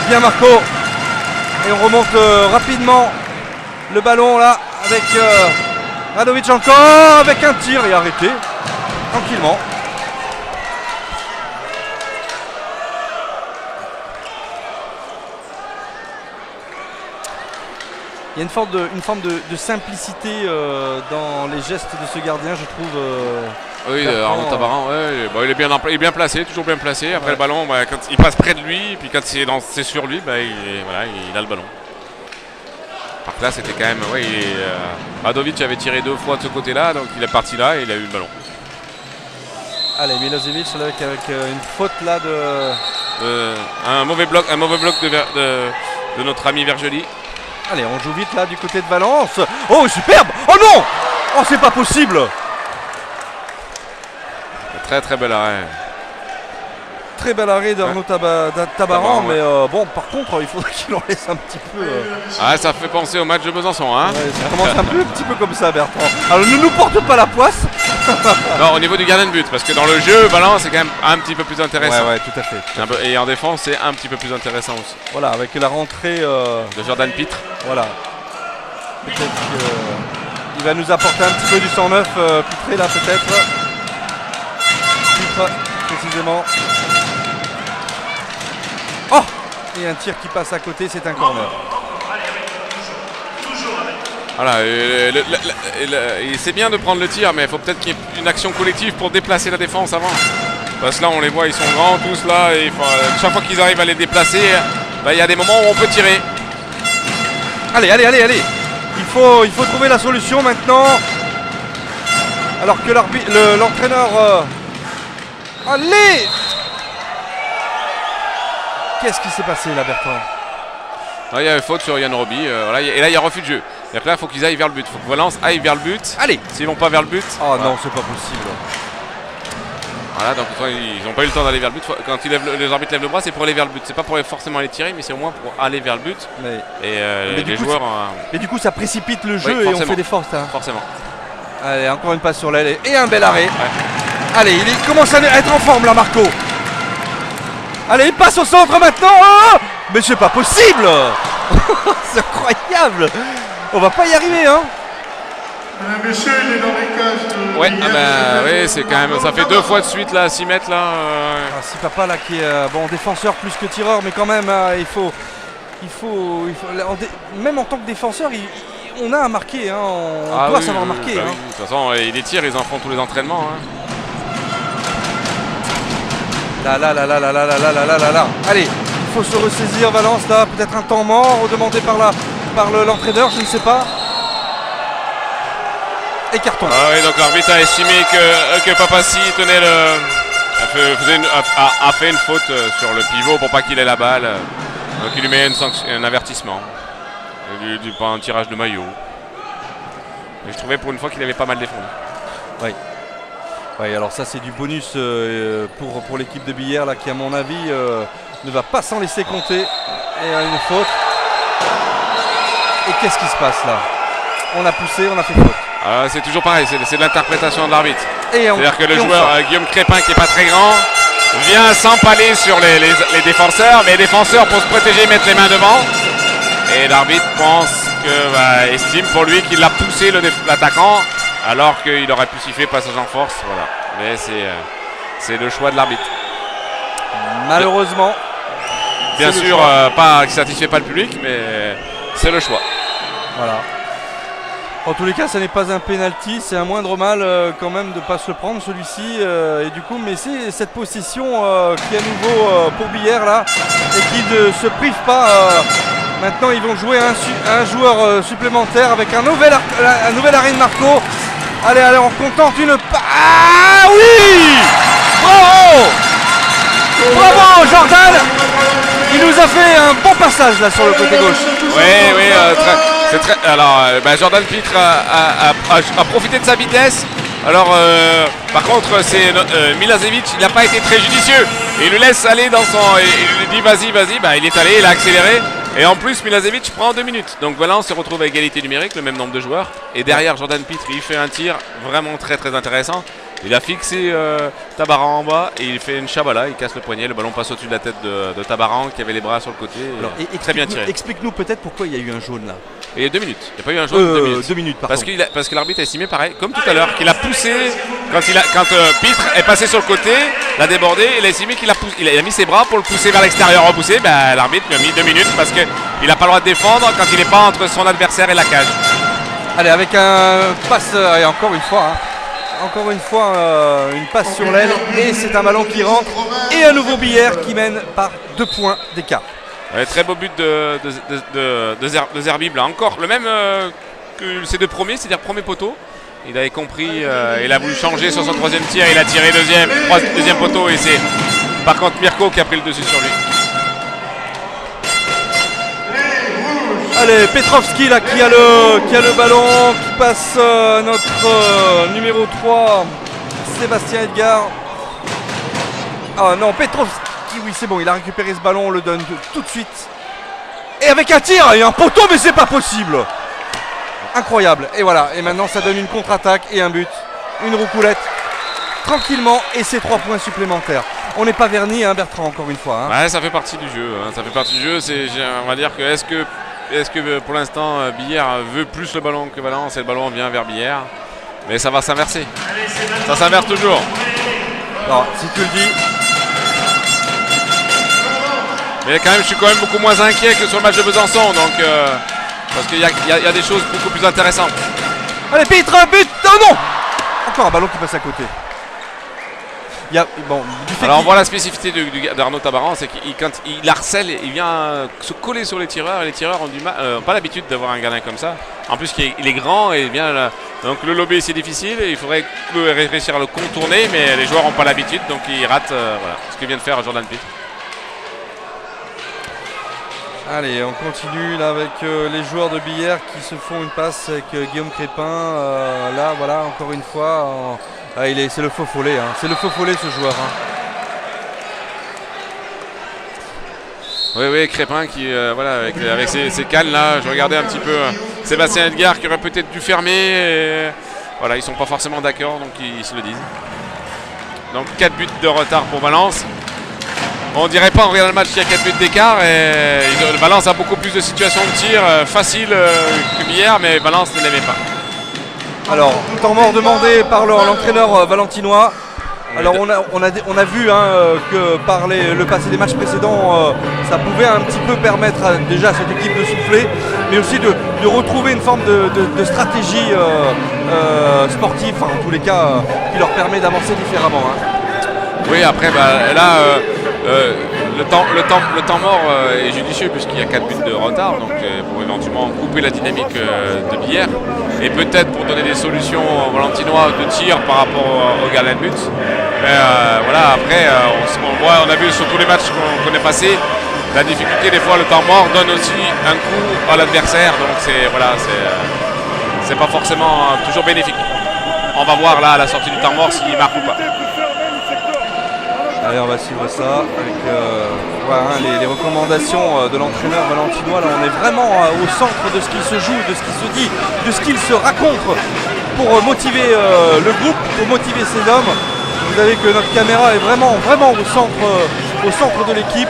Bien Marco. Et on remonte rapidement le ballon là avec Radovic encore avec un tir et arrêté tranquillement. Il y a une forme de simplicité dans les gestes de ce gardien, je trouve. Oui, Arnaud Tabaran, ouais, bah, il est bien placé, toujours bien placé. Après le ballon, bah, quand il passe près de lui, et puis quand c'est sur lui, bah, il a le ballon. Par contre là, c'était quand même, Radovic avait tiré 2 fois de ce côté-là, donc il est parti là et il a eu le ballon. Allez, Milosevic avec une faute là un mauvais bloc de notre ami Vergely. Allez, on joue vite là du côté de Valence. Oh, superbe! Oh non! Oh, c'est pas possible! Très très bel arrêt. Très bel arrêt d'Arnaud Tabaran, mais bon, par contre, il faudrait qu'il en laisse un petit peu. Ah, ça fait penser au match de Besançon, hein. Ouais, ça commence un petit peu comme ça, Bertrand. Alors, ne nous porte pas la poisse. Non, au niveau du gardien de but, parce que dans le jeu, Valence c'est quand même un petit peu plus intéressant. Ouais, tout à fait. Et en défense, c'est un petit peu plus intéressant aussi. Voilà, avec la rentrée de Jordan Pitre. Voilà. Peut-être qu'il va nous apporter un petit peu du 109, Pitré là, peut-être. Pitre, précisément. Oh! Et un tir qui passe à côté, c'est un corner. Voilà, c'est bien de prendre le tir, mais il faut peut-être qu'il y ait une action collective pour déplacer la défense avant. Parce que là, on les voit, ils sont grands tous là, et chaque fois qu'ils arrivent à les déplacer, il y a des moments où on peut tirer. Allez. Il faut trouver la solution maintenant. Alors que l'entraîneur... Allez! Qu'est-ce qui s'est passé là, Bertrand? Il y a une faute sur Yann Roby, et là il y a refus de jeu. C'est-à-dire que là il faut qu'ils aillent vers le but, il faut que Valence aille vers le but. Allez! S'ils vont pas vers le but. Oh non, c'est pas possible. Voilà, donc ils n'ont pas eu le temps d'aller vers le but. Quand les arbitres lèvent le bras, c'est pour aller vers le but. C'est pas pour forcément aller tirer, mais c'est au moins pour aller vers le but. Mais les joueurs. Mais du coup, ça précipite le jeu et on fait des forces. Hein. Forcément. Allez, encore une passe sur l'aile et un bel arrêt. Ouais. Allez, il commence à être en forme là, Marco. Allez, il passe au centre maintenant. Oh, mais c'est pas possible. C'est incroyable. On va pas y arriver, hein. Monsieur, il est dans les cages. Ouais, oui, c'est quand même. Ça fait 2 fois de suite là, 6 mètres là. Si papa là qui est défenseur plus que tireur, mais quand même, il faut même en tant que défenseur, on a à marquer, hein. On doit savoir marquer. Bah hein. oui. De toute façon, les tirs, ils en font tous les entraînements. Hein. Là. Allez, il faut se ressaisir, Valence là. Peut-être un temps mort demandé par l'entraîneur, je ne sais pas. Et carton. Ah oui, donc l'arbitre a estimé que Papassi tenait a fait une faute sur le pivot pour pas qu'il ait la balle. Donc il lui met un avertissement. Un tirage de maillot. Et je trouvais pour une fois qu'il avait pas mal défendu. Oui, alors ça c'est du bonus pour l'équipe de Billère là, qui à mon avis ne va pas s'en laisser compter. Et une faute. Et qu'est-ce qui se passe là? On a poussé, on a fait faute. C'est toujours pareil, c'est de l'interprétation de l'arbitre. C'est-à-dire que le joueur Guillaume Crépin qui n'est pas très grand, vient s'empaler sur les défenseurs, mais les défenseurs pour se protéger mettent les mains devant. Et l'arbitre estime pour lui qu'il a poussé l'attaquant alors qu'il aurait pu siffler passage en force. Voilà. Mais c'est le choix de l'arbitre. Malheureusement. Bien sûr, qui ne satisfait pas le public, mais c'est le choix. Voilà. En tous les cas, ça n'est pas un penalty, c'est un moindre mal quand même de ne pas se le prendre celui-ci. Et du coup, mais c'est cette possession qui est à nouveau pour Billère là et qui ne se prive pas. Maintenant, ils vont jouer un joueur supplémentaire avec un nouvel arrêt de Marco. Allez, on contente une. Ah oui! Bravo! Bravo, Jordan! Il nous a fait un bon passage là sur le côté gauche. Oui, c'est très. Alors, Jordan Pitre a profité de sa vitesse. Alors, par contre, c'est Milasevic, il n'a pas été très judicieux. Et il lui laisse aller dans son. Il lui dit vas-y. Il est allé, il a accéléré. Et en plus, Milasevic prend 2 minutes. Donc voilà, on se retrouve à égalité numérique, le même nombre de joueurs. Et derrière, Jordan Pitre, il fait un tir vraiment très très intéressant. Il a fixé Tabaran en bas et il fait une chabala, il casse le poignet, le ballon passe au-dessus de la tête de Tabaran qui avait les bras sur le côté. Alors, très bien tiré. Explique-nous peut-être pourquoi il y a eu un jaune là. Et 2 minutes. Il n'y a pas eu un jaune 2 minutes. 2 minutes, parce que l'arbitre a estimé pareil, comme tout à l'heure, qu'il a poussé quand Pitre est passé sur le côté, l'a débordé, il a estimé qu'il a mis ses bras pour le pousser vers l'extérieur, repousser. L'arbitre lui a mis 2 minutes parce qu'il n'a pas le droit de défendre quand il n'est pas entre son adversaire et la cage. Allez, avec un passe, et encore une fois, une passe sur l'aile et c'est un ballon qui rentre et un nouveau Billère qui mène par 2 points d'écart. Ouais, très beau but de Zerbib là, encore le même que ses 2 premiers, c'est-à-dire premier poteau. Il avait compris, il a voulu changer sur son 3e tir, il a tiré deuxième poteau et c'est par contre Mirko qui a pris le dessus sur lui. Allez, Petrovski là qui a le ballon, qui passe notre numéro 3, Sébastien Edgar. Ah non, Petrovski, oui c'est bon, il a récupéré ce ballon, on le donne tout de suite. Et avec un tir et un poteau, mais c'est pas possible. Incroyable, et voilà, et maintenant ça donne une contre-attaque et un but, une roucoulette, tranquillement, et c'est 3 points supplémentaires. On n'est pas verni, hein, Bertrand, encore une fois. Hein. Ouais, ça fait partie du jeu, on va dire que est-ce que pour l'instant Billère veut plus le ballon que Valence et le ballon vient vers Billère. Mais ça va s'inverser. Ça s'inverse toujours. Alors, si tu le dis. Mais quand même, je suis quand même beaucoup moins inquiet que sur le match de Besançon. Donc, parce qu'il y a des choses beaucoup plus intéressantes. Allez, Pitre, but. Oh non! Encore un ballon qui passe à côté. Alors on voit la spécificité d'Arnaud Tabaran, c'est qu'il quand il harcèle, il vient se coller sur les tireurs et les tireurs ont pas l'habitude d'avoir un gardien comme ça. En plus il est grand et bien là, donc le lober c'est difficile et il faudrait réussir à le contourner, mais les joueurs n'ont pas l'habitude donc ils ratent voilà, ce que vient de faire Jordan Pitre. Allez, on continue là avec les joueurs de Billère qui se font une passe avec Guillaume Crépin. Là voilà, encore une fois. C'est le faux follet, hein. C'est le faux follet ce joueur. Hein. Oui, Crépin qui, avec ses cannes là, je regardais un petit peu Sébastien Edgar qui aurait peut-être dû fermer. Et, voilà, ils sont pas forcément d'accord, donc ils se le disent. Donc 4 buts de retard pour Valence. On dirait pas en regardant le match qu'il y a 4 buts d'écart. Et Valence a beaucoup plus de situations de tir faciles que Billère, mais Valence ne l'aimait pas. Alors, temps mort demandé par l'entraîneur valentinois. Alors on a vu que par le passé des matchs précédents, ça pouvait un petit peu permettre déjà à cette équipe de souffler, mais aussi de retrouver une forme de stratégie sportive, enfin, en tous les cas, qui leur permet d'avancer différemment. Hein. Oui, après, là, le temps mort est judicieux puisqu'il y a 4 buts de retard, donc pour éventuellement couper la dynamique de Billère et peut-être pour donner des solutions aux Valentinois de tir par rapport au gardien de but. Mais voilà, après, on a vu sur tous les matchs qu'on est passé, la difficulté des fois, le temps mort donne aussi un coup à l'adversaire, donc c'est pas forcément toujours bénéfique. On va voir là à la sortie du temps mort s'il marque ou pas. Allez, on va suivre ça avec les recommandations de l'entraîneur valentinois. Là, on est vraiment au centre de ce qu'il se joue, de ce qui se dit, de ce qu'il se raconte pour motiver le groupe, pour motiver ces hommes. Vous avez que notre caméra est vraiment au centre de l'équipe,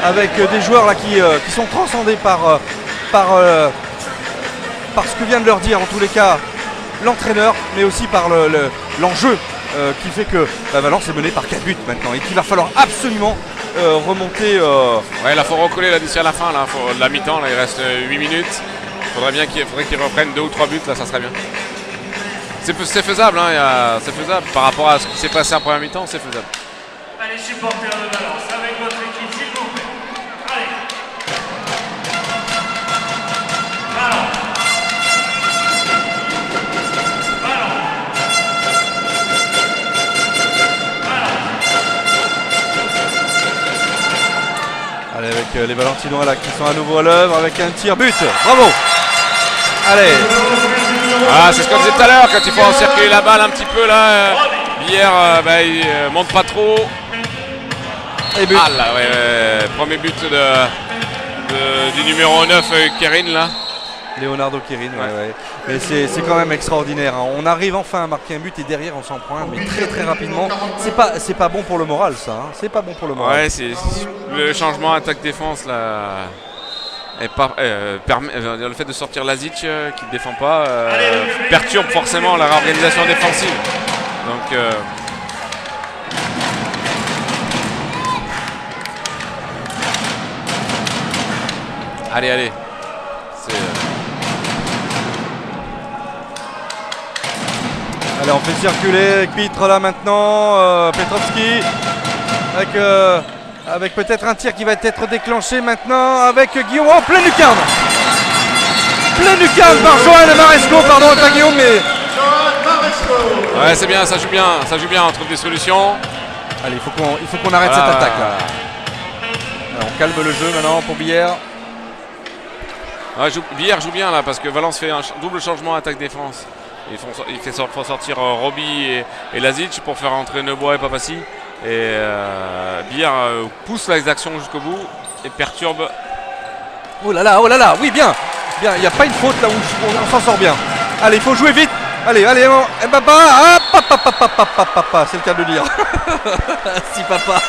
avec des joueurs là qui sont transcendés par ce que vient de leur dire en tous les cas l'entraîneur, mais aussi par l'enjeu qui fait que Valence est mené par 4 buts maintenant et qu'il va falloir absolument remonter. Ouais, là faut recoller là d'ici à la fin, là, la mi-temps, là il reste 8 minutes. Faudrait qu'ils reprennent 2 ou 3 buts, là ça serait bien. C'est faisable, hein, c'est faisable. Par rapport à ce qui s'est passé en première mi-temps, c'est faisable. Allez, supporters de Valence, avec votre équipe, s'il vous plaît. Allez. Valence. Allez, avec les Valentinois là qui sont à nouveau à l'œuvre avec un tir but. Bravo. Allez. Ah, c'est ce qu'on disait tout à l'heure, quand il faut encercler la balle un petit peu là. Hier, il monte pas trop. Et but. Ah là, ouais, premier but du numéro 9, Kerin là. Leonardo Kerin, ouais. Mais c'est quand même extraordinaire, hein. On arrive enfin à marquer un but et derrière on s'en prend un, mais très rapidement. C'est pas bon pour le moral ça, hein. C'est pas bon pour le moral. Ouais, c'est le changement attaque-défense là. Le fait de sortir Lazic qui ne défend pas perturbe forcément la réorganisation défensive. Donc allez. Allez, on fait circuler avec Pitre là maintenant, Petrovski avec peut-être un tir qui va être déclenché maintenant avec Guillaume. Oh, plein lucarne par Johan Maresco, pardon, pas Guillaume, mais... Ouais, c'est bien, ça joue bien, on trouve des solutions. Allez, il faut qu'on arrête cette attaque là. Alors, on calme le jeu maintenant pour Billère. Ouais, Billère joue bien là parce que Valence fait un double changement attaque-défense. Il fait sortir Roby et Lazic pour faire entrer Neubois et Papassi. Et Billard pousse les actions jusqu'au bout et perturbe. Oh là là, oui, bien, il n'y a pas une faute là où on s'en sort bien. Allez, il faut jouer vite. Allez, Mbaba, papa, c'est le cas de le dire. Si papa.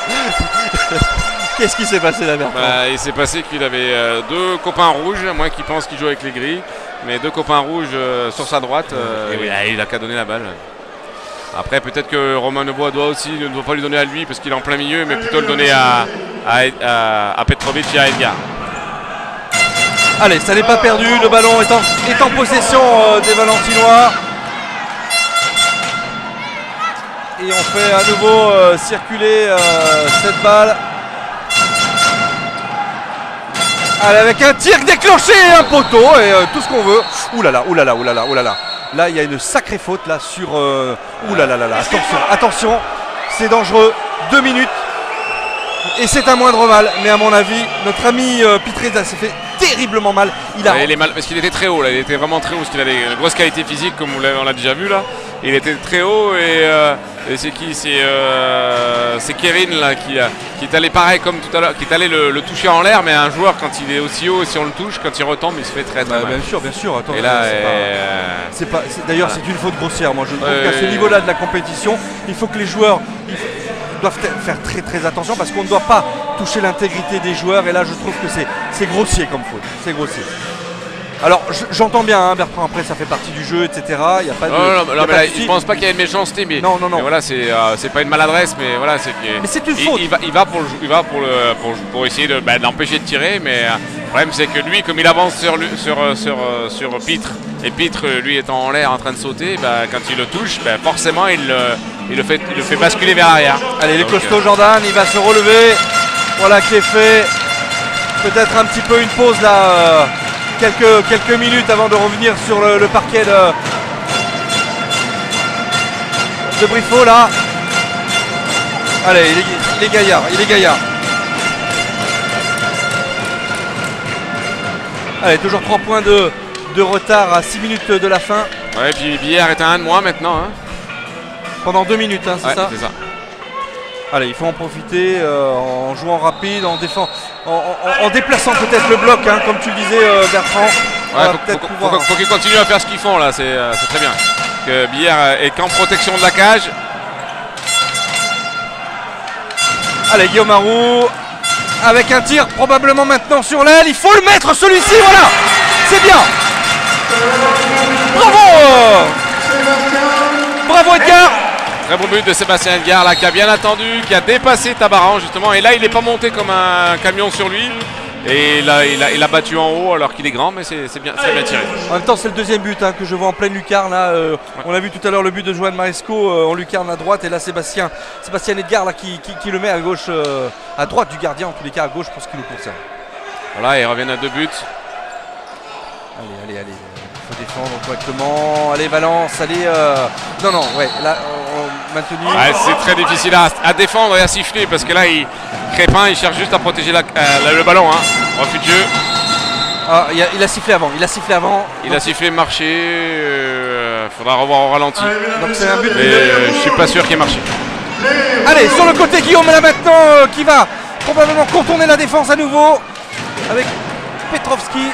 Qu'est-ce qui s'est passé là, Bertrand? Il s'est passé qu'il avait 2 copains rouges, moi qui pense qu'il joue avec les gris, mais 2 copains rouges sur sa droite. Il a qu'à donner la balle. Après, peut-être que Romain Neubois ne doit pas lui donner à lui parce qu'il est en plein milieu, mais plutôt le donner à Petrovic et à Edgar. Allez, ça n'est pas perdu, le ballon est en possession des Valentinois. Et on fait à nouveau circuler cette balle. Allez, avec un tir déclenché, un poteau et tout ce qu'on veut. Ouh là là. Là, il y a une sacrée faute là sur... Ouh là là. Attention, c'est dangereux. 2 minutes. Et c'est un moindre mal. Mais à mon avis, notre ami Pitreza s'est fait terriblement mal. Il est mal parce qu'il était très haut là. Il était vraiment très haut parce qu'il avait une grosse qualité physique comme on l'a déjà vu là. Il était très haut et c'est qui? C'est Kerin là qui est allé pareil comme tout à l'heure, qui est allé le toucher en l'air, mais un joueur quand il est aussi haut, si on le touche, quand il retombe, il se fait très mal. Bien sûr. Attends, et là, d'ailleurs, c'est une faute grossière. Moi, je trouve qu'à ce niveau-là de la compétition, il faut que les joueurs doivent faire très attention parce qu'on ne doit pas toucher l'intégrité des joueurs. Et là, je trouve que c'est grossier comme faute. C'est grossier. Alors j'entends bien hein, Bertrand, après ça fait partie du jeu, etc. Il n'y a pas de. Je pense pas qu'il y ait une méchenceté, mais non. Mais voilà, c'est pas une maladresse, mais voilà, mais c'est une faute. Il va pour essayer d'empêcher de tirer, mais le problème c'est que lui, comme il avance sur Pitre, et Pitre lui étant en l'air en train de sauter, quand il le touche, forcément il le fait basculer vers l'arrière. Allez, les costauds Jordan, il va se relever. Voilà qui est fait. Peut-être un petit peu une pause là. Quelques minutes avant de revenir sur le parquet de Briffaut là. Allez, il est gaillard. Allez, toujours 3 points de retard à 6 minutes de la fin. Ouais, puis Billard est à 1 de moins maintenant. Hein. Pendant 2 minutes, hein, c'est ça? C'est ça. Allez, il faut en profiter en jouant rapide, en déplaçant peut-être le bloc, hein, comme tu le disais Bertrand. Faut qu'ils continuent à faire ce qu'ils font là, c'est très bien. Que Billard est qu'en protection de la cage. Allez, Guillaume Marou avec un tir probablement maintenant sur l'aile. Il faut le mettre celui-ci, voilà. C'est bien. Bravo. Bravo Edgar. Très bon but de Sébastien Edgar là, qui a bien attendu, qui a dépassé Tabaran justement. Et là, il n'est pas monté comme un camion sur lui. Et là, il a battu en haut alors qu'il est grand, mais c'est bien tiré. En même temps, c'est le deuxième but hein, que je vois en pleine lucarne. Là, on a vu tout à l'heure le but de Johan Maresco en lucarne à droite. Et là, Sébastien Edgar là, qui le met à gauche, à droite du gardien, en tous les cas à gauche pour ce qui nous concerne. Voilà, ils reviennent à 2 buts. Allez. Il faut défendre correctement. Allez, Valence, allez. Non, ouais, là, maintenu. Ouais, c'est très difficile à défendre et à siffler parce que là, Crépin, il cherche juste à protéger le ballon. Hein. Refus de jeu. Ah, il a sifflé avant. Il a sifflé marché. Faudra revoir au ralenti. Donc c'est un but. Mais je suis pas sûr qu'il ait marché. Allez, sur le côté, Guillaume là maintenant qui va probablement contourner la défense à nouveau avec Petrovski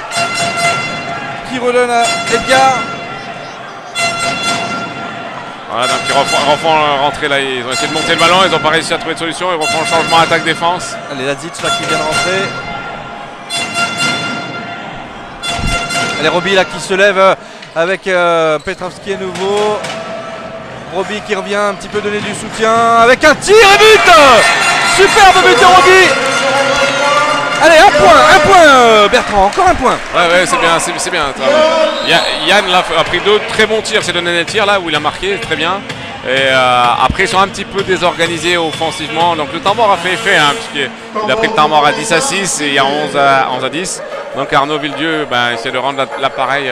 qui redonne à Edgar. Voilà, donc ils refont rentrer là. Ils ont essayé de monter le ballon, ils n'ont pas réussi à trouver de solution. Ils refont le changement attaque-défense. Allez, Lazic là qui vient de rentrer. Allez, Roby là qui se lève avec Petrovski à nouveau. Roby qui revient un petit peu donner du soutien avec un tir et but. Superbe but de Roby. Allez, un point Bertrand, encore un point. Ouais, c'est bien. Yann là, a pris 2 très bons tirs, c'est le dernier tir là où il a marqué, très bien. Et après ils sont un petit peu désorganisés offensivement, donc le temps mort a fait effet, hein, puisqu'il a pris le temps mort à 10-6 et il y a 11 à 10. Donc Arnaud Villedieu essaie de rendre l'appareil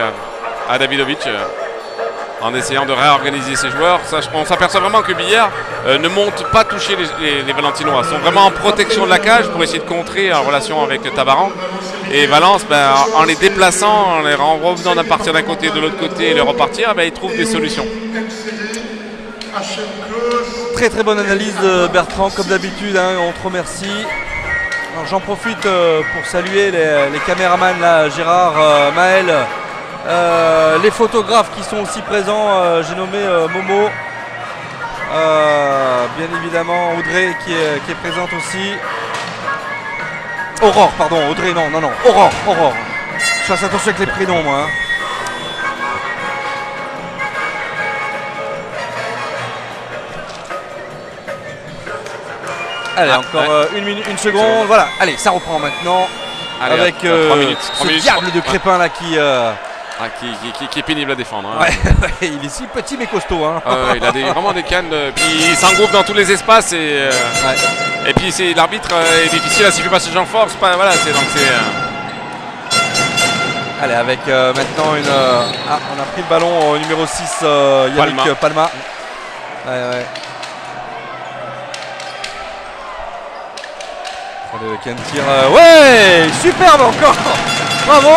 à Davidovic en essayant de réorganiser ses joueurs. On s'aperçoit vraiment que Billard ne monte pas toucher les Valentinois. Ils sont vraiment en protection de la cage pour essayer de contrer en relation avec Tabaran. Et Valence, en les déplaçant, en revenant d'un partir d'un côté de l'autre côté et les repartir, ils trouvent des solutions. Très bonne analyse de Bertrand, comme d'habitude, hein, on te remercie. J'en profite pour saluer les caméramans, là, Gérard, Maël, les photographes qui sont aussi présents, j'ai nommé Momo, bien évidemment Audrey qui est présente aussi. Aurore, pardon, Audrey, non, Aurore. Je fasse attention avec les prénoms, moi. Hein. Allez, encore une seconde, voilà. Allez, ça reprend maintenant. Allez, avec 3 minutes, ce diable de Crépin là qui est pénible à défendre. Hein. Ouais, il est si petit mais costaud. Hein. Il a vraiment des cannes. Puis il s'engroupe dans tous les espaces et puis l'arbitre est difficile à siffler pas ce genre fort. Voilà, Allez, avec maintenant on a pris le ballon au numéro 6, Yannick Palma. Ouais. Qui tire. Ouais, superbe encore. Bravo.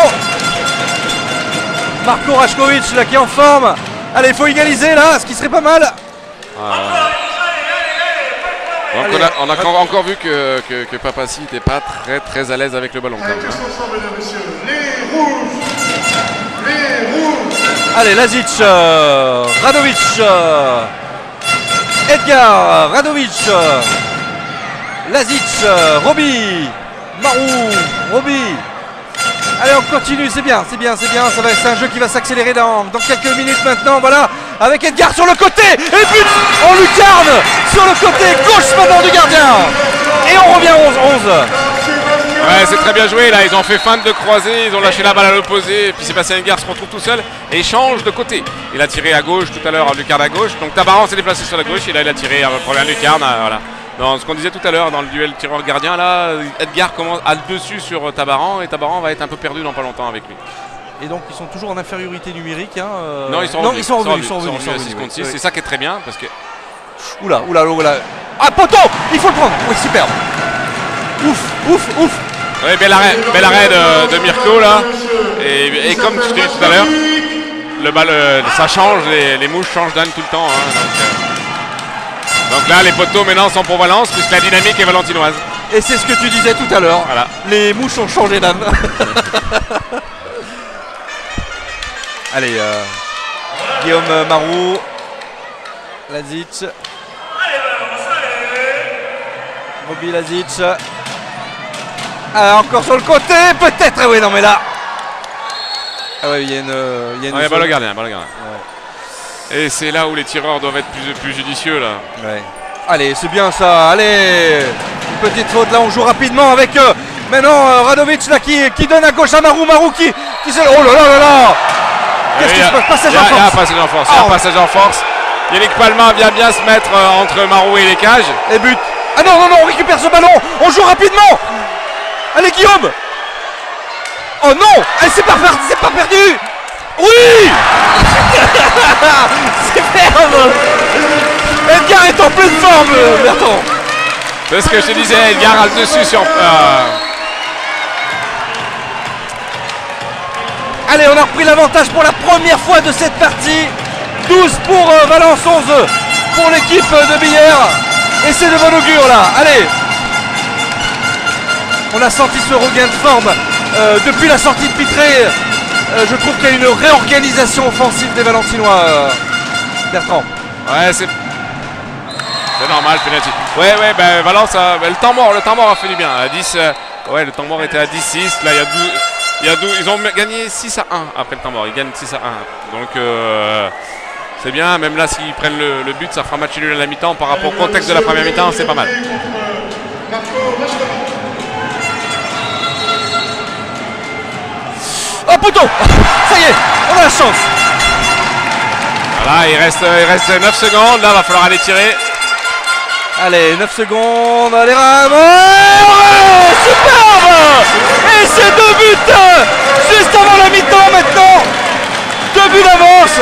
Marco Rajkovic là qui est en forme. Allez, il faut égaliser là, ce qui serait pas mal. Donc on a encore vu que Papassi n'était pas très à l'aise avec le ballon. Quand même, Les rouges. Allez, Lazic, Radovic, Edgar, Radovic, Lazic, Roby, Marou, Roby. Allez, on continue, c'est bien. C'est un jeu qui va s'accélérer dans quelques minutes maintenant. Voilà, avec Edgar sur le côté. Et but en lucarne sur le côté gauche maintenant du gardien. Et on revient 11-11. Ouais, c'est très bien joué. Là, ils ont fait feinte de croisée. Ils ont lâché la balle à l'opposé. Et puis Sébastien Edgar se retrouve tout seul et change de côté. Il a tiré à gauche tout à l'heure en lucarne à gauche. Donc Tabaran s'est déplacé sur la gauche. Et là, il a tiré en première lucarne. Voilà. Dans ce qu'on disait tout à l'heure dans le duel tireur-gardien, là, Edgar commence à le dessus sur Tabaran et Tabaran va être un peu perdu dans pas longtemps avec lui. Et donc ils sont toujours en infériorité numérique. Hein, Non, ils sont revenus à 6 contre 6. C'est ça qui est très bien parce que. Oula. Ah, poteau. Il faut le prendre. Oui, superbe. Ouf. Oui, bel arrêt de Mirko là. Et comme je te disais tout à l'heure, ça change, les mouches changent d'âne tout le temps. Hein, donc là, les poteaux maintenant sont pour Valence puisque la dynamique est valentinoise. Et c'est ce que tu disais tout à l'heure. Voilà. Les mouches ont changé d'âme. Allez, Guillaume Marou, Lazic. Robi Lazic. Ah, encore sur le côté, peut-être. Ah oui, non, mais là. Ah ouais, il y a une balle au gardien, balle au gardien. Ouais. Et c'est là où les tireurs doivent être plus judicieux là. Ouais. Allez, c'est bien ça. Allez, une petite faute là. On joue rapidement avec maintenant Radovic là qui donne à gauche à Marou. Marou qui se. Oh là là là là. Qu'est-ce qui se passe? Passage en force. Il y a un passage en force. Il y a un passage en force. Yannick Palma vient bien se mettre entre Marou et les cages. Et but. Ah non, non, non, on récupère ce ballon. On joue rapidement. Allez, Guillaume. Oh non. Allez, c'est pas perdu. Oui. Superbe. Edgar est en pleine forme, Bertrand. C'est ce que je te disais, Edgar a le dessus sur... Allez, on a repris l'avantage pour la première fois de cette partie. 12 pour Valence, 11 pour l'équipe de Billère. Et c'est de bon augure là. Allez. On a senti ce regain de forme depuis la sortie de Pitré. Je trouve qu'il y a une réorganisation offensive des Valentinois, Bertrand. Ouais, c'est normal, penalty. Ouais, ben Valence, le temps mort a fait du bien. À 10, ouais, le temps mort était à 10-6. Là, ils ont gagné 6-1 après le temps mort. Ils gagnent 6-1. Donc, c'est bien. Même là, s'ils prennent le but, ça fera match nul à la mi-temps. Par rapport au contexte de la première mi-temps, c'est pas mal. Oh, poteau. Ça y est, on a la chance. Voilà, il reste 9 secondes. Là, va falloir aller tirer. Allez, 9 secondes, allez Ram, oh, superbe. Et c'est 2 buts juste avant la mi-temps maintenant. 2 buts d'avance.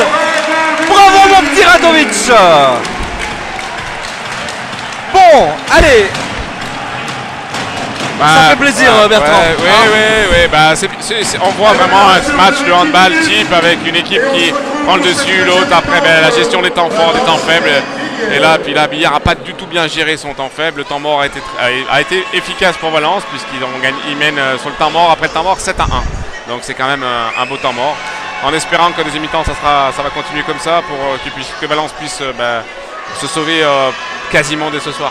Bravo mon petit Radovic. Bon, allez. Ça fait plaisir, Bertrand. Oui. Bah, on voit vraiment un match de handball type avec une équipe qui prend le dessus, l'autre après la gestion des temps forts, des temps faibles. Et là, Billard n'a pas du tout bien géré son temps faible. Le temps mort a été efficace pour Valence puisqu'ils mènent sur le temps mort, après le temps mort 7-1. Donc c'est quand même un beau temps mort. En espérant qu'en deuxième mi-temps, ça va continuer comme ça pour que Valence puisse se sauver quasiment dès ce soir.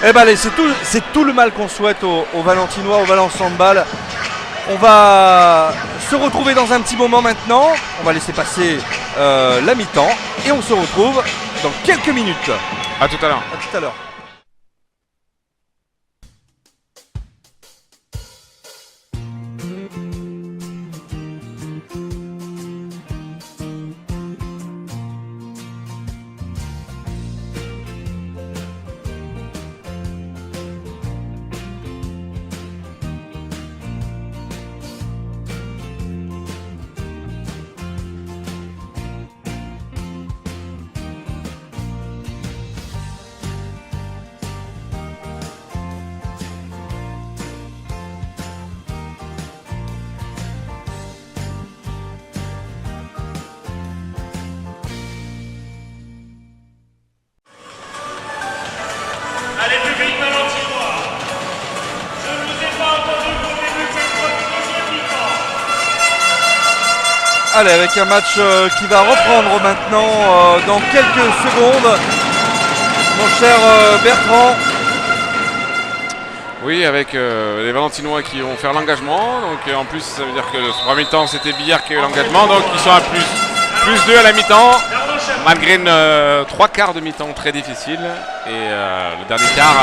Eh ben allez, c'est tout le mal qu'on souhaite aux Valentinois, aux Valence Handball. On va se retrouver dans un petit moment maintenant. On va laisser passer la mi-temps et on se retrouve dans quelques minutes. À tout à l'heure. À tout à l'heure. Allez, public valentinois. Je ne vous ai pas entendu pour le début de cette deuxième mi-temps. Allez, avec un match qui va reprendre maintenant dans quelques secondes. Mon cher Bertrand. Oui, avec les Valentinois qui vont faire l'engagement. Donc en plus, ça veut dire que le premier mi-temps, c'était Billard qui a eu l'engagement. Donc ils sont à plus 2 à la mi-temps. Malgré une 3 quarts de mi-temps très difficile. Et le dernier quart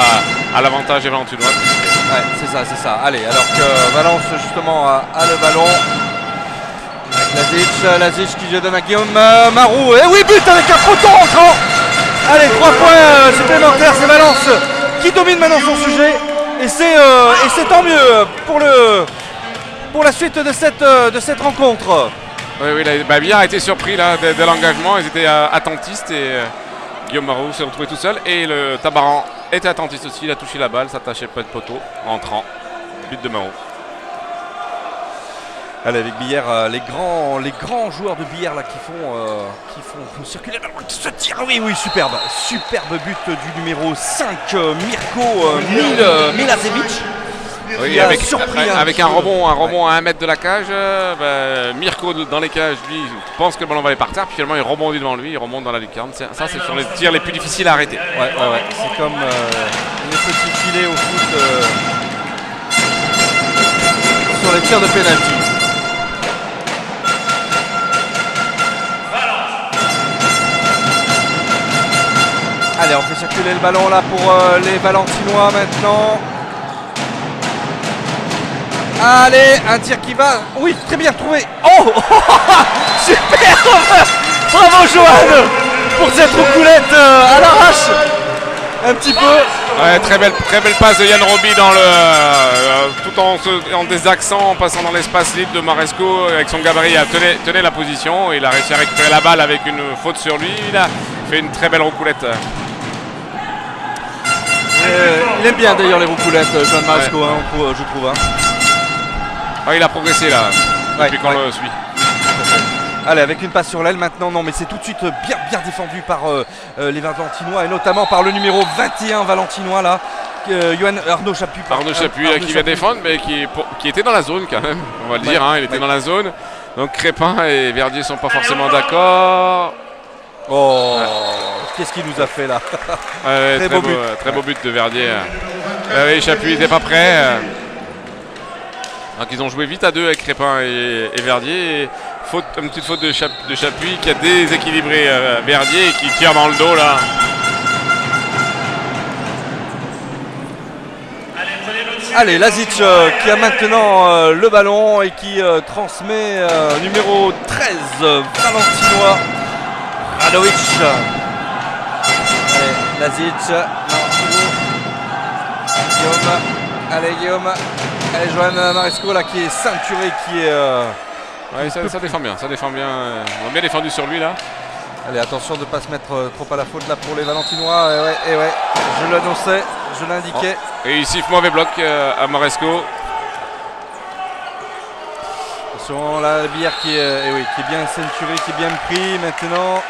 à l'avantage des Valentinois. Ouais, c'est ça. Allez, alors que Valence justement a le ballon. Avec Lazic qui donne à Guillaume Marou. Et oui, but avec un poteau entrant. Allez, 3 points supplémentaires. C'est Valence qui domine maintenant son sujet. Et c'est tant mieux pour la suite de cette rencontre. Oui, Billard a été surpris là, dès l'engagement. Ils étaient attentistes et Guillaume Marou s'est retrouvé tout seul. Et le Tabaran était attentiste aussi. Il a touché la balle, s'attachait pas de poteau, entrant. But de Marou. Allez, avec Billard, les grands joueurs de Billard là qui font circuler la balle, qui se tirent. Oui, superbe but du numéro 5, Mirko Milasevic. Oui, avec un rebond à 1 mètre de la cage. Mirko dans les cages, lui, pense que le ballon va aller par terre. Puis finalement, il rebondit devant lui, il remonte dans la lucarne. Ça, c'est sur les tirs les plus difficiles à arrêter. Ouais. C'est comme une petit filet au foot sur les tirs de pénalty. Allez, on fait circuler le ballon là pour les Valentinois maintenant. Allez, un tir qui va. Oui, très bien trouvé. Oh, super. Bravo Johan pour cette roucoulette à l'arrache. Un petit peu. Ouais, très belle passe de Yann Roby dans tout en désaxant, en passant dans l'espace libre de Maresco avec son gabarit. Il tenait la position. Il a réussi à récupérer la balle avec une faute sur lui. Il a fait une très belle roucoulette. Il aime bien d'ailleurs les roucoulettes, Johan Maresco, ouais. Je trouve. Hein. Ah, il a progressé là, depuis qu'on le suit. Allez, avec une passe sur l'aile maintenant, non mais c'est tout de suite bien défendu par les Valentinois et notamment par le numéro 21 Valentinois là, Arnaud Chaput. Arnaud Chaput qui vient défendre mais qui était dans la zone quand même, on va le dire, hein, il était dans la zone. Donc Crépin et Verdier sont pas forcément d'accord. Oh, qu'est-ce qu'il nous a fait là. Très beau but de Verdier. Oui, Chaput n'était pas prêt. Donc ils ont joué vite à deux avec Crépin et Verdier. Une petite faute de Chapuis qui a déséquilibré Verdier et qui tire dans le dos là. Allez, Lazic qui a maintenant le ballon et qui transmet numéro 13 Valentinois Radovic. Allez, Lazic, Guillaume. Allez Guillaume. Allez Johan Maresco là qui est ceinturé, qui est... Ouais, ça défend bien, on a bien défendu sur lui là. Allez, attention de ne pas se mettre trop à la faute là pour les Valentinois. Et ouais, je l'annonçais, je l'indiquais. Oh. Et il siffle mauvais bloc à Maresco. Attention là, Billard qui est bien ceinturé, qui est bien pris maintenant.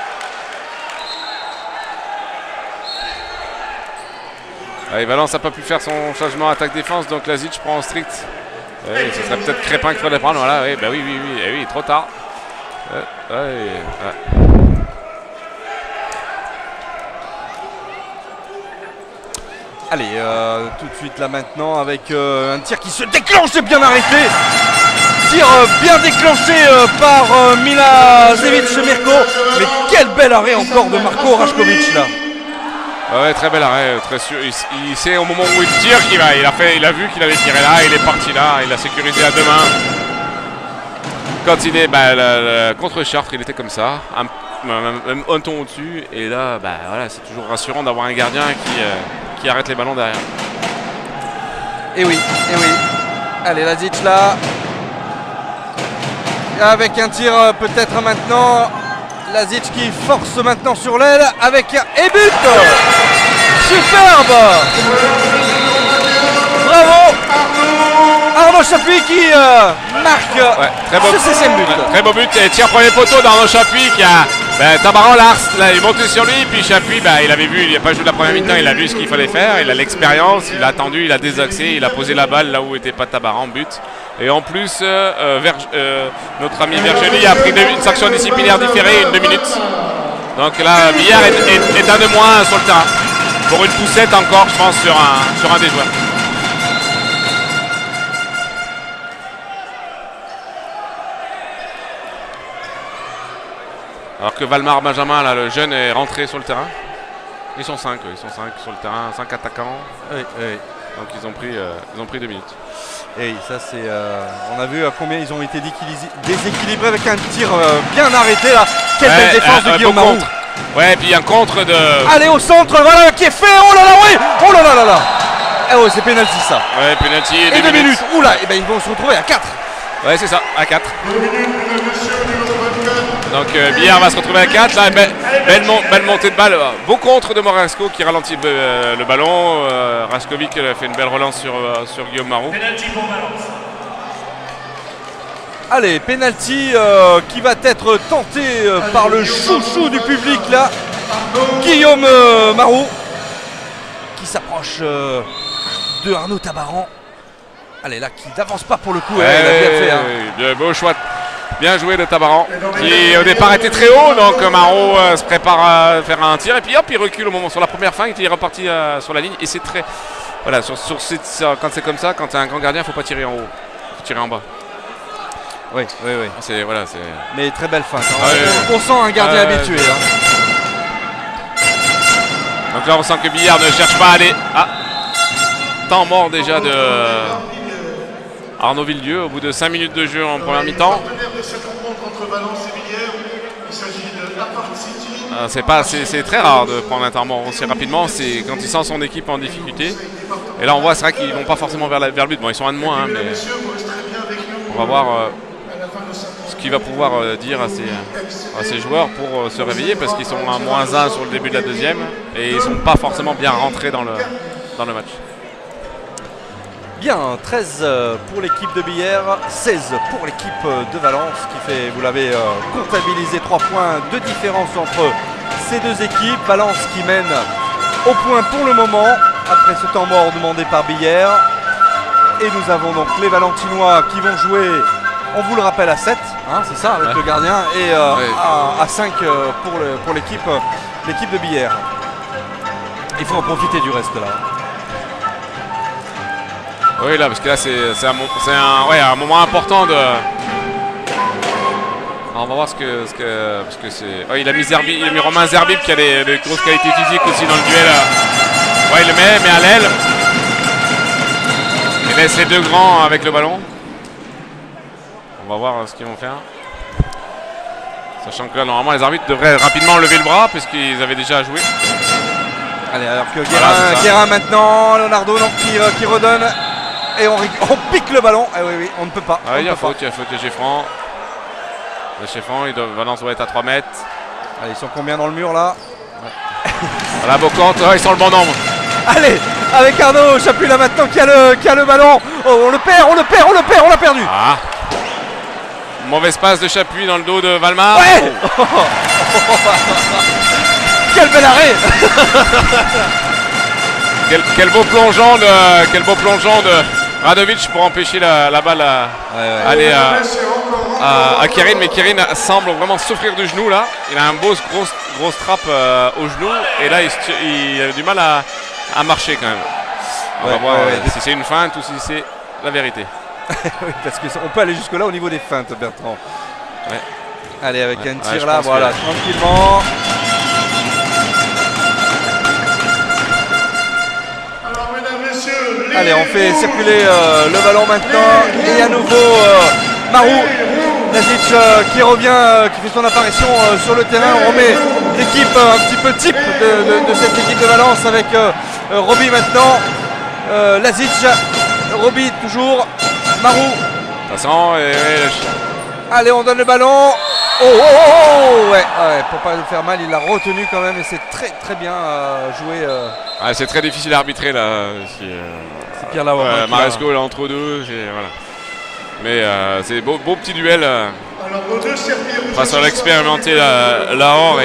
Allez, Valence n'a pas pu faire son changement attaque-défense, donc Lazic prend en strict. Oui, ce serait peut-être Crépin qu'il faudrait prendre, voilà, oui, bah oui, trop tard. Allez, tout de suite là maintenant avec un tir qui se déclenche et bien arrêté. Tir bien déclenché par Milasevic Mirko. Mais quel bel arrêt encore de Marko Rašković là. Ouais, très bel arrêt, très sûr. Il sait au moment où il tire qu'il va. Il a vu qu'il avait tiré là, il est parti là, il a sécurisé à deux mains. Quand il est contre Chartres, il était comme ça, même un ton au-dessus. Et là, voilà, c'est toujours rassurant d'avoir un gardien qui arrête les ballons derrière. Et oui. Allez, Lazic là. Avec un tir peut-être maintenant. Lazic qui force maintenant sur l'aile avec et but. Superbe. Bravo Arnaud Chapuis qui marque ce 6e but. Très beau but et tir premier poteau d'Arnaud Chapuis qui a Tabaran là il est monté sur lui, puis Chapuis il avait vu, il n'a pas joué la première mi-temps, il a vu ce qu'il fallait faire, il a l'expérience, il a attendu, il a désaxé, il a posé la balle là où n'était pas Tabaran, but. Et en plus notre ami Vergely a pris une sanction disciplinaire différée, 2 minutes. Donc là Billard est un de moins sur le terrain. Pour une poussette encore je pense sur un des joueurs. Alors que Valmar Benjamin, là, le jeune, est rentré sur le terrain. Ils sont 5 sur le terrain, 5 attaquants. Oui. Donc ils ont pris 2 minutes. Et ça c'est... on a vu à combien ils ont été déséquilibrés avec un tir bien arrêté là. Quelle belle défense de Guillaume Marou. Ouais, et puis un contre de... Allez au centre, voilà qui est fait. Oh là là, oui. Oh là là là. Eh ouais, c'est penalty ça. Ouais, penalty et 2 minutes. Oula, et ils vont se retrouver à 4. Ouais, c'est ça, à 4. Donc Billard va se retrouver à 4. Là, belle montée de balle. Beau contre de Maresco qui ralentit le ballon. Rašković fait une belle relance sur Guillaume Marou. Allez, penalty qui va être tenté par le chouchou du public là. Guillaume Marou qui s'approche de Arnaud Tabaran. Allez là, qui n'avance pas pour le coup. Ouais, il a bien fait. Hein. Beau choix. Bien joué de Tabaran, qui au départ était très haut, donc Marot se prépare à faire un tir et puis hop il recule au moment sur la première fin, il est reparti sur la ligne et c'est Voilà, quand c'est comme ça, quand tu es un grand gardien, il ne faut pas tirer en haut. Il faut tirer en bas. Oui. Voilà, Mais très belle feinte. Hein. Ouais. On sent un gardien habitué. Hein. Donc là, on sent que Billard ne cherche pas à aller. Ah, temps mort déjà de Arnaud Villedieu au bout de 5 minutes de jeu en première mi-temps. Partenaire de cette rencontre entre Valence et Villers, il s'agit de Apart City. C'est très rare de prendre un temps mort aussi rapidement. C'est quand il sent son équipe en difficulté. Et là, on voit, c'est vrai qu'ils vont pas forcément vers le but. Bon, ils sont un de moins, hein, mais on va voir ce qu'il va pouvoir dire à ses joueurs pour se réveiller, parce qu'ils sont à -1 sur le début de la deuxième et ils sont pas forcément bien rentrés dans le match. Bien, 13 pour l'équipe de Billers, 16 pour l'équipe de Valence qui fait, vous l'avez comptabilisé, 3 points de différence entre ces deux équipes. Valence qui mène au point pour le moment après ce temps mort demandé par Billers. Et nous avons donc les Valentinois qui vont jouer, on vous le rappelle, à 7, hein, c'est ça, avec le gardien, et à 5 pour l'équipe de Billers. Il faut en profiter du reste là. Oui, là, parce que là, c'est un moment important de. Alors, on va voir parce que c'est. Oh, il a mis Romain Zerbib qui a des grosses qualités physiques aussi dans le duel. Ouais, il le met à l'aile. Il laisse les deux grands avec le ballon. On va voir ce qu'ils vont faire. Sachant que là, normalement, les arbitres devraient rapidement lever le bras puisqu'ils avaient déjà joué. Allez, alors que Guérin maintenant, Leonardo donc, qui redonne. Et on pique le ballon. Ah oui, on ne peut pas. Ah, il y a faute de Geffran. Valence doit être à 3 mètres. Allez, ils sont combien dans le mur là? Voilà, Bocante, ils sont le bon nombre. Allez, avec Arnaud Chapuis là maintenant qui a le ballon. Oh, on le perd, on l'a perdu. Ah. Mauvaise passe de Chapuis dans le dos de Valmar. Ouais. Oh. Quel bel arrêt. Quel beau plongeon de Radovic pour empêcher la balle à aller à Kierin, mais Kierin semble vraiment souffrir du genou là. Il a un grosse trappe au genou et là il a du mal à marcher quand même. On va voir si c'est une feinte ou si c'est la vérité. Oui, parce qu'on peut aller jusque là au niveau des feintes, Bertrand. Ouais. Allez, avec un tir là, voilà, tranquillement. Allez, on fait circuler le ballon maintenant. Et à nouveau Marou Lazic qui revient, qui fait son apparition sur le terrain. On remet l'équipe un petit peu type de cette équipe de Valence avec Roby maintenant. Lazic, Roby toujours. Marou. Attention, allez, on donne le ballon. Ouais, pour pas le faire mal, il l'a retenu quand même et c'est très bien joué. C'est très difficile à arbitrer là. C'est Pierre Lahore. Maresco là entre deux, voilà. Mais c'est beau petit duel face à l'expérimenté Lahore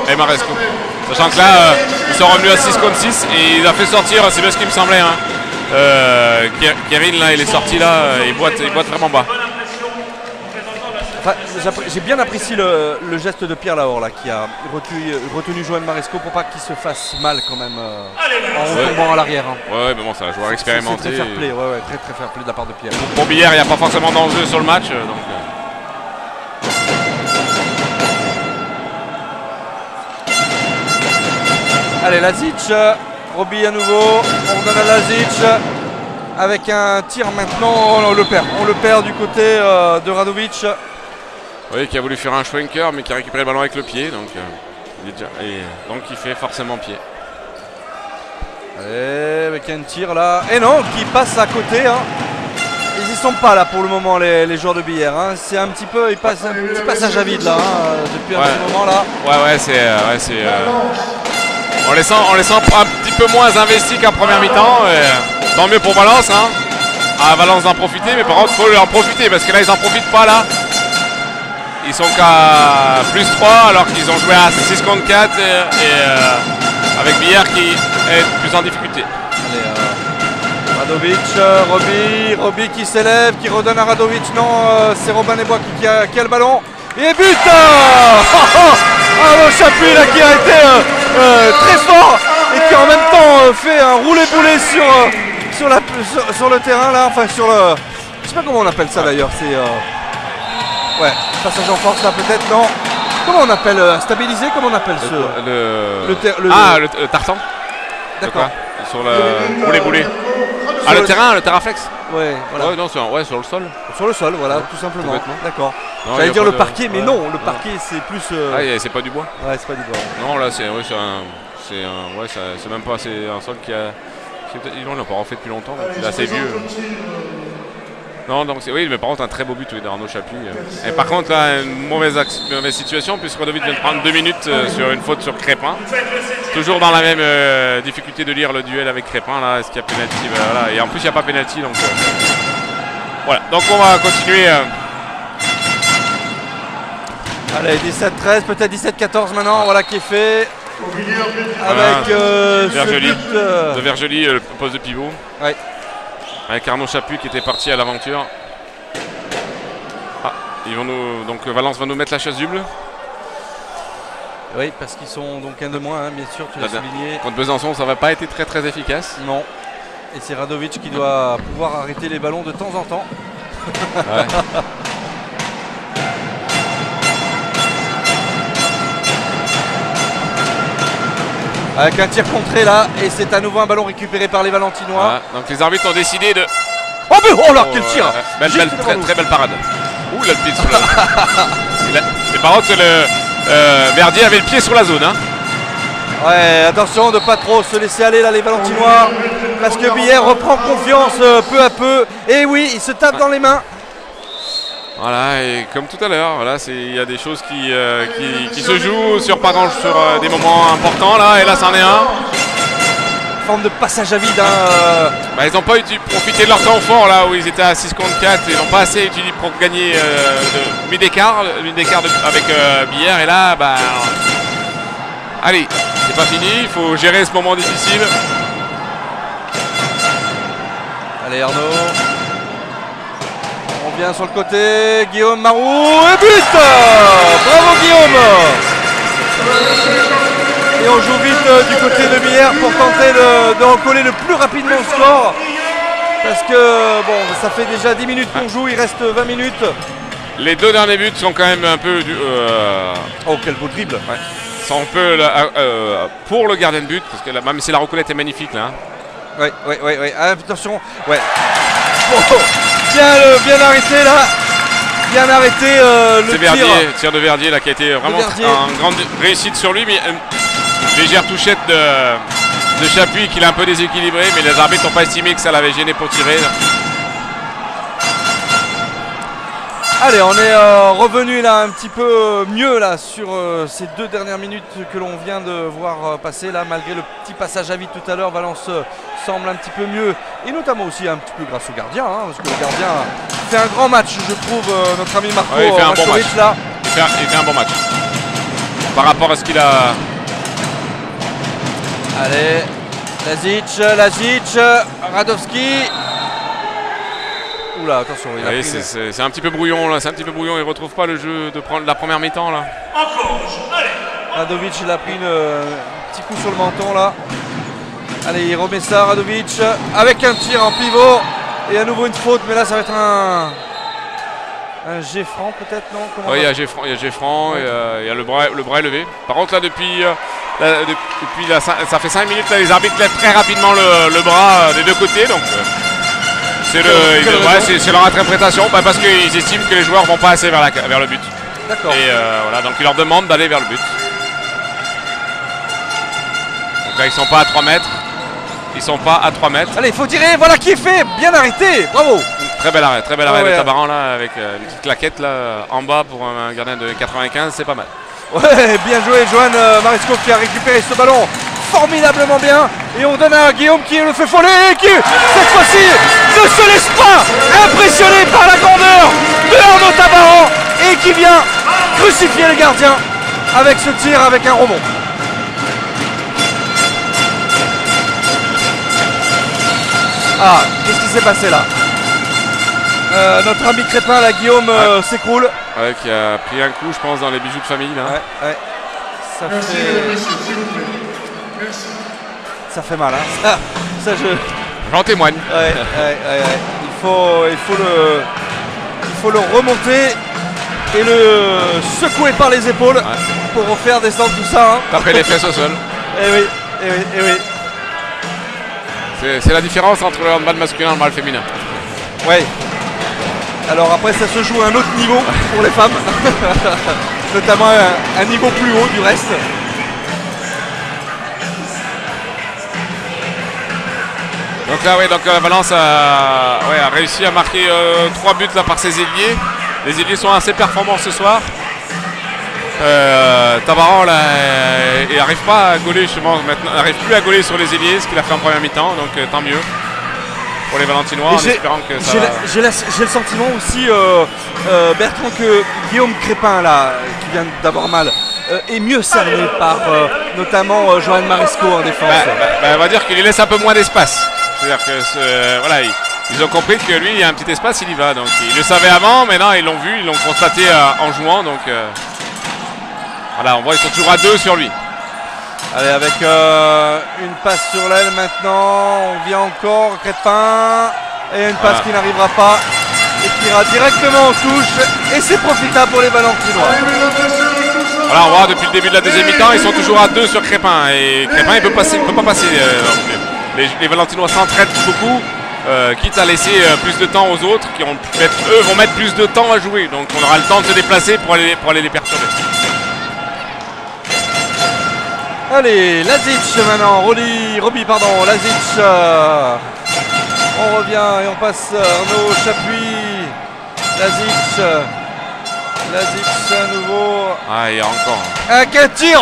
et Maresco. Sachant que là, ils sont revenus à 6 contre 6 et il a fait sortir, c'est bien ce qui me semblait. Kierin là, il est sorti là, il boite vraiment bas. Enfin, j'ai bien apprécié le geste de Pierre Lahore là, qui a retenu Joël Maresco pour pas qu'il se fasse mal quand même en tombant à l'arrière. Hein. Ouais, mais bon, c'est un joueur expérimenté. C'est très fair play, très fair play de la part de Pierre. Pour Billers, il n'y a pas forcément d'enjeu sur le match. Allez, Lazic, Roby à nouveau, on donne à Lazic avec un tir maintenant, on le perd du côté de Radovic. Oui, qui a voulu faire un schwenker mais qui a récupéré le ballon avec le pied, donc il fait forcément pied. Allez, avec un tir là, et non, qui passe à côté. Hein. Ils y sont pas là pour le moment les joueurs de Billers. Hein. C'est un petit peu, il passe un petit passage à vide là, depuis un petit moment là. On les sent un petit peu moins investis qu'en première mi-temps. Tant mieux pour Valence. Hein. À Valence d'en profiter, mais par contre, il faut en profiter parce que là, ils n'en profitent pas là. Ils sont qu'à +3 alors qu'ils ont joué à 6 contre 4 et avec Billers qui est plus en difficulté. Allez, Radovic, Roby qui s'élève, qui redonne à Radovic. Non, c'est Robin Desbois qui a le ballon. Et but Arnaud Chapuis là qui a été très fort et qui en même temps fait un roulé-boulé sur le terrain là, enfin sur le... Je sais pas comment on appelle ça d'ailleurs, c'est... Ouais, passage en force là peut-être, non. Comment on appelle stabilisé, comment on appelle le tartan. D'accord. Sur le roulé-boulé. Ah, le terraflex. Ouais, voilà. Ouais, non, sur le sol. Sur le sol, voilà, tout simplement. Complètement. D'accord. J'allais dire le parquet, mais ouais. non, le parquet c'est plus... Ah, c'est pas du bois. Ouais, c'est pas du bois. Non, là c'est même pas, c'est un sol qui a... Ils l'ont pas refait depuis longtemps, donc il est assez vieux. Non, donc oui, mais par contre un très beau but d'Arnaud Chapuis. Et par contre là, une mauvaise situation puisque Radovic vient de prendre 2 minutes sur une faute sur Crépin. Toujours dans la même difficulté de lire le duel avec Crépin là, est-ce qu'il y a pénalty, voilà. Et en plus il n'y a pas pénalty, donc voilà. Donc on va continuer. Allez, 17-13, peut-être 17-14 maintenant, voilà qui est fait. Avec Vergely, but, de Vergely, le poste de pivot. Ouais. Avec Arnaud Chapuis qui était parti à l'aventure. Ah, donc Valence va nous mettre la chasuble. Oui, parce qu'ils sont donc un de moins, hein, bien sûr, tu l'as souligné. Contre Besançon, ça va pas été très efficace. Non. Et c'est Radovic qui doit pouvoir arrêter les ballons de temps en temps. Ouais. Avec un tir contré là, et c'est à nouveau un ballon récupéré par les Valentinois. Voilà. Donc les arbitres ont décidé de... Oh mais oh là, quel tir! Très belle parade. Ouh, là, le pied sur la... Et par contre, Verdier avait le pied sur la zone. Hein. Ouais, attention de pas trop se laisser aller là les Valentinois, parce que Billère reprend confiance peu à peu. Et oui, il se tape dans les mains. Voilà, et comme tout à l'heure, voilà, il y a des choses qui se jouent sur des moments importants là, et là c'en est un. Forme de passage à vide. Hein. Ils n'ont pas profité de leur temps fort là où ils étaient à 6 contre 4, ils n'ont pas assez utilisé pour gagner de mi-d'écart avec Billère, et là allez, c'est pas fini, il faut gérer ce moment difficile. Allez Arnaud. On vient sur le côté, Guillaume Marou et but! Bravo Guillaume! Et on joue vite du côté de Billère pour tenter de recoller le plus rapidement le score. Parce que bon, ça fait déjà 10 minutes qu'on joue, il reste 20 minutes. Les 2 derniers buts sont quand même un peu... Oh quel beau dribble! Ouais. Sont un peu pour le gardien de but, parce que même si la reconnaître est magnifique là. Oui. Attention, ouais. Oh, bien arrêté là. Bien arrêté le tir de Verdier là qui a été vraiment une grande réussite sur lui, mais une légère touchette de Chapuis qui l'a un peu déséquilibré, mais les arbitres n'ont pas estimé que ça l'avait gêné pour tirer. Allez, on est revenu là un petit peu mieux là sur ces 2 dernières minutes que l'on vient de voir passer là, malgré le petit passage à vide tout à l'heure. Valence semble un petit peu mieux, et notamment aussi un petit peu grâce au gardien, hein, parce que le gardien fait un grand match, je trouve, notre ami Marco. Ouais, il fait un bon match là. Il fait un bon match par rapport à ce qu'il a. Allez, Lazic, Radowski. Oula, attention, c'est un petit peu brouillon là, il retrouve pas le jeu de prendre la première mi-temps là. Radovic, il a pris un petit coup sur le menton là. Allez, il remet ça, Radovic, avec un tir en pivot et à nouveau une faute, mais là ça va être un Geffran peut-être, non? Oui, il y a Geffran, il y a le bras élevé. Par contre là depuis là, ça fait 5 minutes là, les arbitres lèvent très rapidement le bras des deux côtés, donc c'est leur interprétation, parce qu'ils estiment que les joueurs vont pas assez vers le but. D'accord. Et voilà, donc ils leur demandent d'aller vers le but. Donc là ils sont pas à 3 mètres. Allez, il faut tirer, voilà qui est fait, bien arrêté, bravo. Très bel arrêt de Tabaran là, avec une petite claquette là en bas pour un gardien de 95, c'est pas mal. Ouais, bien joué Johan Maresco qui a récupéré ce ballon formidablement bien, et on donne à Guillaume qui le fait voler et qui cette fois-ci ne se laisse pas impressionner par la grandeur de Arnaud Tabaran et qui vient crucifier le gardien avec ce tir, avec un rebond. Ah, qu'est-ce qui s'est passé là? Notre ami Crépin là, Guillaume, s'écroule. Ouais, qui a pris un coup, je pense, dans les bijoux de famille là. Ouais. Ça Merci, fait... messieurs, s'il vous plaît. Merci. Ça fait mal, hein. Ça J'en témoigne. Ouais. Il faut le remonter et le secouer par les épaules pour refaire descendre tout ça. Hein. Taper les fesses au sol. Eh oui. C'est la différence entre le handball masculin et le handball féminin. Ouais. Alors après ça se joue à un autre niveau pour les femmes. Notamment un niveau plus haut du reste. Donc là, donc Valence a réussi à marquer 3 buts là, par ses ailiers. Les ailiers sont assez performants ce soir. Tabaran là, il n'arrive pas à gauler justement, maintenant, n'arrive plus à gauler sur les ailiers, ce qu'il a fait en première mi-temps, donc tant mieux pour les Valentinois, en espérant que ça... J'ai le sentiment aussi, Bertrand, que Guillaume Crépin là, qui vient d'avoir mal, est mieux cerné par notamment Johan Maresco en défense. On va dire qu'il lui laisse un peu moins d'espace. C'est-à-dire que ils ont compris que lui, il y a un petit espace, il y va. Donc ils le savaient avant, maintenant ils l'ont vu, ils l'ont constaté en jouant. Donc voilà, on voit ils sont toujours à 2 sur lui. Allez, avec une passe sur l'aile maintenant, on vient encore, Crépin, et une passe qui n'arrivera pas, et qui ira directement en touche, et c'est profitable pour les Valentinois. Voilà, on voit depuis le début de la deuxième mi-temps, ils sont toujours à 2 sur Crépin, et Crépin il peut pas passer. Les Valentinois s'entraident beaucoup, quitte à laisser plus de temps aux autres, qui vont mettre plus de temps à jouer, donc on aura le temps de se déplacer pour aller les perturber. Allez, Lazic maintenant, Lazic. On revient et on passe Arnaud Chapuis. Lazic à nouveau. Il y a encore. Quel tir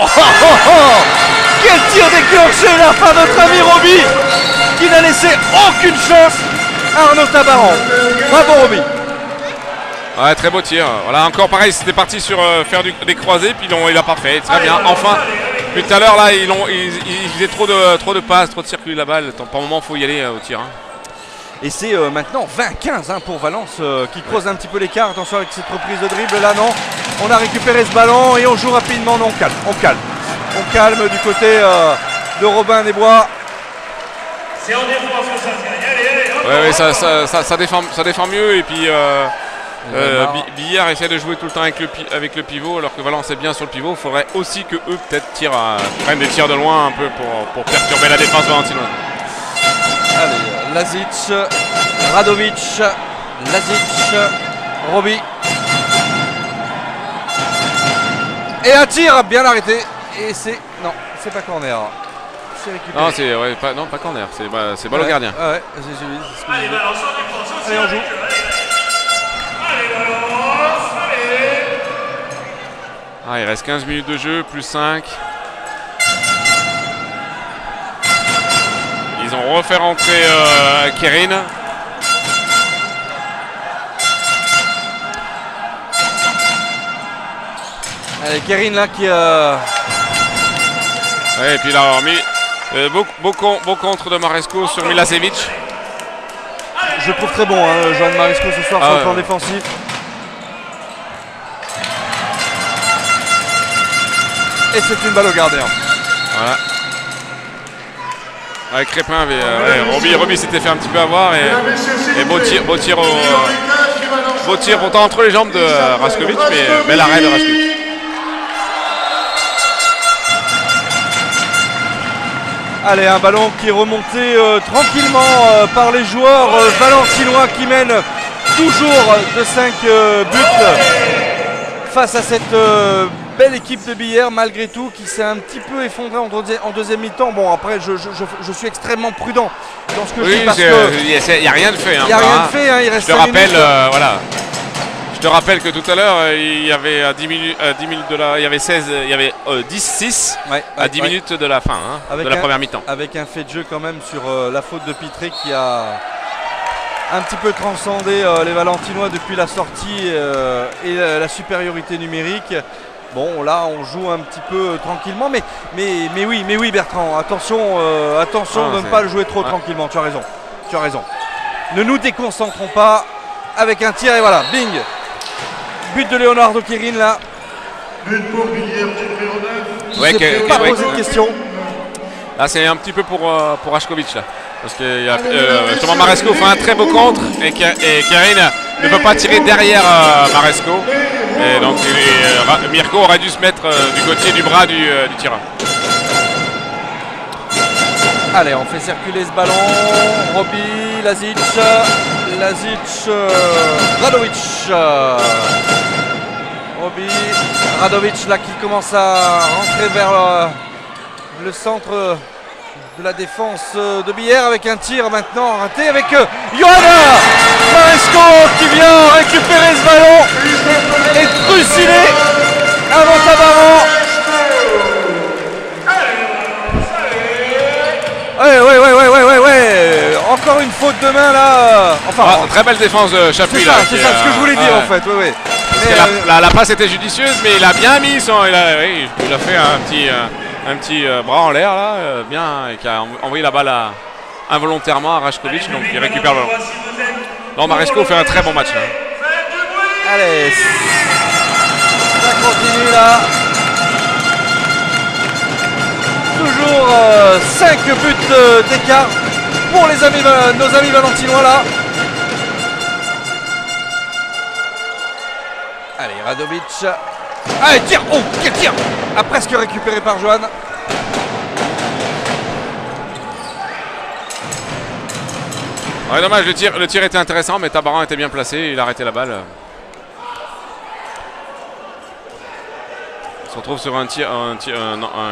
Quel tir déclenché là par notre ami Roby, qui n'a laissé aucune chance à Arnaud Tabaran. Bravo Roby. Ouais, très beau tir. Voilà, encore pareil, c'était parti sur faire des croisés, puis il a pas fait. Très bien, enfin. Puis tout à l'heure là, ils faisaient trop de passes, trop de circuits la balle. Par moment, faut y aller au tir. Et c'est maintenant 20-15 pour Valence qui creuse un petit peu l'écart. Attention avec cette reprise de dribble là, non. On a récupéré ce ballon et on joue rapidement. Non, on calme du côté de Robin des Bois. C'est en défense que ça se gagne. Allez, ça défend mieux et puis Billard essaie de jouer tout le temps avec le pivot alors que Valence est bien sur le pivot. Il faudrait aussi que eux peut-être prennent des tirs de loin un peu pour perturber la défense valentinoise. Allez, Lazic, Radovic, Roby. Et un tir bien arrêté. Et c'est pas corner. C'est récupéré. Non, pas corner, c'est balle au gardien. Ouais, Allez, Valence en défense aussi. Allez, on joue. Allez, Valence, allez. Il reste 15 minutes de jeu, plus 5. Ils ont refait rentrer Kerin. Allez, Kerin là qui a... Ouais, et puis là, on a mis beau contre de Maresco sur Milasevic. Je le trouve très bon, Johan Maresco ce soir sur le plan défensif. Et c'est une balle au gardien. Voilà. Avec Crépin, Roby s'était fait un petit peu avoir et beau tir pourtant entre les jambes de Raskovic, mais l'arrêt de Raskovic. Allez, un ballon qui est remonté tranquillement par les joueurs valentinois qui mènent toujours de 5 buts face à cette belle équipe de Billard malgré tout qui s'est un petit peu effondrée en deuxième mi-temps. Bon, après je suis extrêmement prudent dans ce que je dis parce que il n'y a rien de fait. Il n'y a rien de fait, il reste 5 minutes. Je te rappelle que tout à l'heure, il y avait à 10 minutes de la, il y avait 10-6 à 10 minutes de la fin de la première mi-temps. Avec un fait de jeu quand même sur la faute de Pitré qui a un petit peu transcendé les Valentinois depuis la sortie et la supériorité numérique. Bon, là on joue un petit peu tranquillement, mais oui Bertrand, attention de ne pas le jouer trop tranquillement. Tu as raison. Ne nous déconcentrons pas avec un tir et voilà, bing. But de Leonardo Kerin là. But pour Billard, Pas posé de question. Là c'est un petit peu pour Rašković là. Parce que justement Maresco fait un très beau contre et Kerin ne peut pas tirer derrière Maresco. Et donc Mirko aurait dû se mettre du côté du bras du tireur. Allez, on fait circuler ce ballon. Roby, Lazic, Radović. Roby, Radović là qui commence à rentrer vers le centre de la défense de Billère avec un tir maintenant raté avec Johanna Maresco qui vient récupérer ce ballon et trucider avant Tabaran. Ouais. Encore une faute de main là. Enfin, très belle défense de Chapuis là. C'est ça ce que je voulais dire en fait. Ouais. La passe était judicieuse, mais il a bien mis son. Il a fait un petit bras en l'air là, bien, et qui a envoyé la balle involontairement à Rašković, donc il récupère le ballon. Non, Maresco fait un très bon match là. Allez, ça continue là. Toujours 5 buts d'écart pour nos amis valentinois là. Allez, Radović. Allez, tire. Oh, quel tir. A presque récupéré par Johan. Ouais, dommage, le tir était intéressant, mais Tabaran était bien placé, il a arrêté la balle. On se retrouve sur un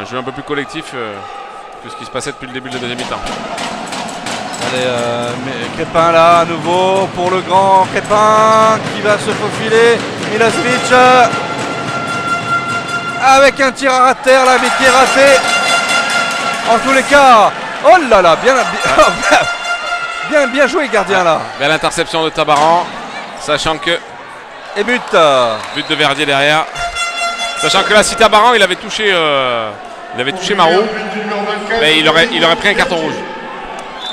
jeu un peu plus collectif que ce qui se passait depuis le début de la deuxième mi-temps. Allez, Crépin là à nouveau pour le grand Crépin qui va se faufiler. Milosevic avec un tir à terre là, mais qui est raté. En tous les cas, oh là là, bien joué gardien là. Belle interception de Tabaran, sachant que... Et but. But de Verdier derrière. Sachant que là, si Tabaran il avait touché Marou, mais il aurait pris un carton rouge.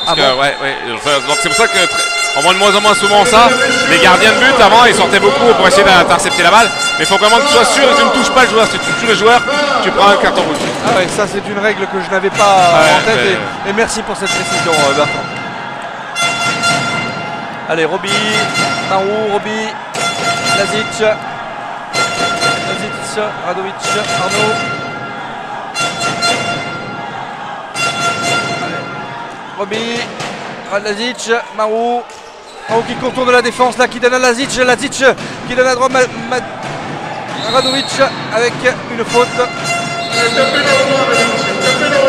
Parce que, donc c'est pour ça qu'on voit de moins en moins souvent ça. Les gardiens de but avant ils sortaient beaucoup pour essayer d'intercepter la balle. Mais il faut vraiment que tu sois sûr que tu ne touches pas le joueur. Si tu touches le joueur, tu prends un carton rouge. Ah ouais, ça c'est une règle que je n'avais pas en tête et merci pour cette précision Bertrand. Allez, Roby, Marou, Roby, Lazic, Radović, Arnaud. Roby, Lazic, Marou qui contourne la défense là, qui donne à Lazic qui donne à droite Radović avec une faute.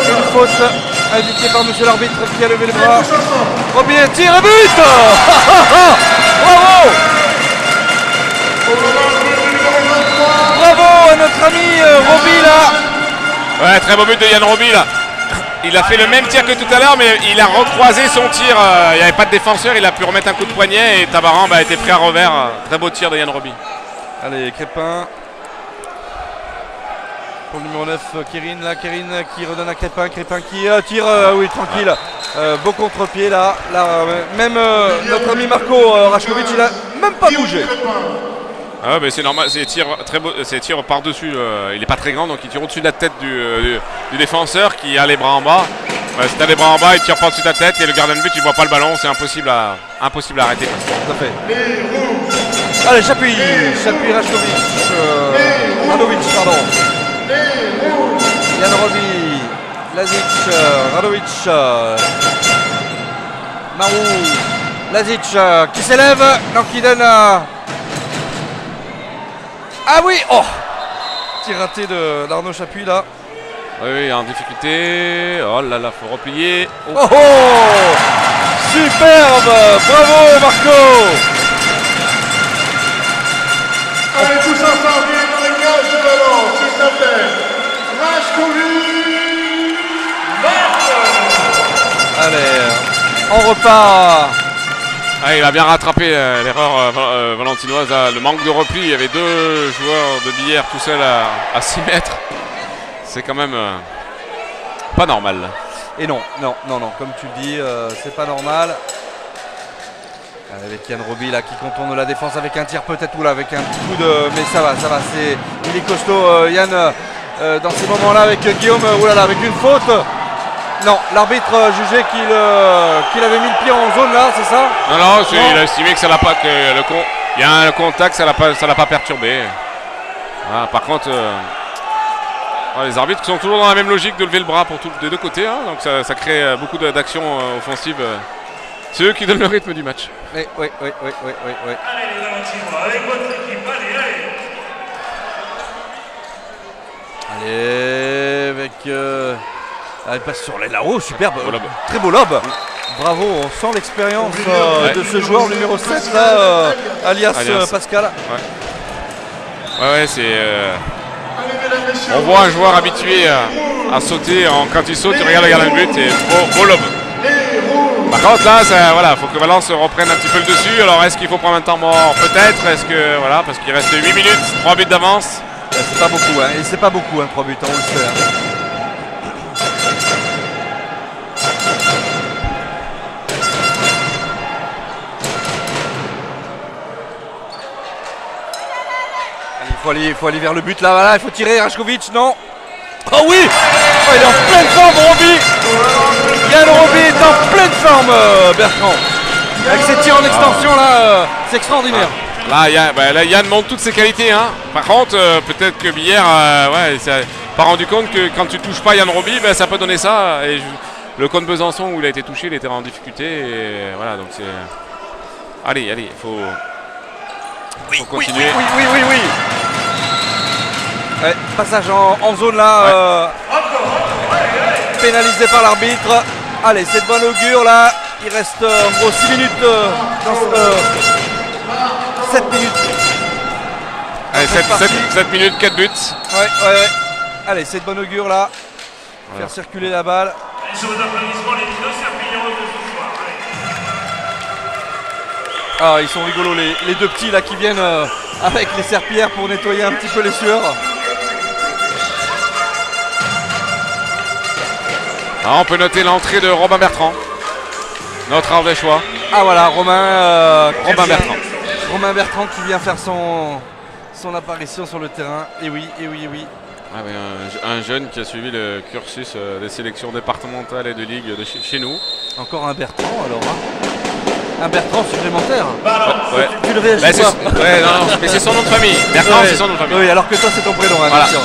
Une faute indiquée par monsieur l'arbitre qui a levé le bras. Roby, tir et but. Bravo. Bravo à notre ami Roby là. Ouais, très beau but de Yann Roby là. Il a fait le même tir que tout à l'heure, mais il a recroisé son tir. Il n'y avait pas de défenseur, il a pu remettre un coup de poignet et Tabaran a été pris à revers. Très beau tir de Yann Roby. Allez, Crépin. Pour le numéro 9, Kerin là, Kerin qui redonne à Crépin. Crépin qui tire, oui, tranquille. Beau contre-pied là. Même notre ami Marco Rašković, il a même pas bougé. Ah mais c'est normal, c'est tir par-dessus, il n'est pas très grand donc il tire au-dessus de la tête du défenseur qui a les bras en bas. Si tu as les bras en bas, il tire pas au-dessus de la tête et le gardien de but il voit pas le ballon, c'est impossible à arrêter. Tout à fait. Allez, Chapuis Rašković, Radović, pardon. Yann Roby, Lazic, Radović, Marou, Lazic qui s'élève, donc qui donne à... Ah oui, oh, tir raté d'Arnaud Chapuis là. Oui, en difficulté. Oh là là, faut replier. Oh, superbe, bravo Marco. Allez tous ensemble, dans les cages de ballon, s'il te plaît. Rašković. Allez, on repart. Ah, il a bien rattrapé l'erreur valentinoise, le manque de repli. Il y avait deux joueurs de Billère tout seuls à 6 mètres. C'est quand même pas normal. Et non, comme tu le dis, c'est pas normal. Avec Yann Roby là qui contourne la défense avec un tir peut-être ou là avec un petit coup de... Mais ça va, il est costaud Yann dans ces moments-là avec Guillaume, oulala, avec une faute Non, l'arbitre jugeait qu'il avait mis le pied en zone là, c'est ça? Non, il a estimé que ça l'a pas, il y a un contact, ça l'a pas perturbé. Voilà, par contre, les arbitres sont toujours dans la même logique de lever le bras pour des deux côtés, hein, donc ça crée beaucoup d'actions offensives. C'est eux qui donnent le rythme du match. Oui. Allez les Valentinois, avec votre équipe, allez, avec... elle passe sur les là-haut, superbe, très beau lob. Bravo, on sent l'expérience de ce joueur numéro 7 là, alias. Pascal. Ouais, c'est... on voit un joueur habitué à sauter, quand il saute, il regarde le gardien de but et beau lob. Par contre là, il faut que Valence reprenne un petit peu le dessus. Alors est-ce qu'il faut prendre un temps mort? Peut-être, parce qu'il reste 8 minutes, 3 buts d'avance. C'est pas beaucoup, hein. Et c'est pas beaucoup, 3 buts, on le sait. Hein. Il faut aller vers le but là, voilà, il faut tirer. Rašković, non. Oh oui, il est en pleine forme, Roby. Yann Roby est en pleine forme, Bertrand. Avec ses tirs en extension là, c'est extraordinaire. Là, Yann montre toutes ses qualités. Hein. Par contre, peut-être que Billère il s'est pas rendu compte que quand tu touches pas Yann Roby, ça peut donner ça. Et le contre Besançon où il a été touché, il était en difficulté. Et voilà, donc c'est... Allez, il faut continuer. Oui. Ouais, passage en zone là, pénalisé par l'arbitre. Allez, c'est de bon augure là. Il reste en gros 6 minutes 7 minutes. Allez, 7 minutes, 4 buts. Ouais. Allez, c'est de bon augure là. Faire circuler la balle. Sous vos applaudissements, les deux serpillons de ce soir. Ah, ils sont rigolos les deux petits là qui viennent avec les serpillères pour nettoyer un petit peu les sueurs. On peut noter l'entrée de Robin Bertrand, notre Ardéchois. Ah voilà, Romain Bertrand. Romain Bertrand qui vient faire son apparition sur le terrain. Et oui. Ah oui, un jeune qui a suivi le cursus des sélections départementales et de ligue de chez nous. Encore un Bertrand alors, hein. Un Bertrand supplémentaire. Ouais. Tu le réagis pas. Non, mais c'est son nom de famille. Bertrand, c'est son nom de famille. Oui, alors que toi c'est ton prénom, hein, voilà. bien sûr.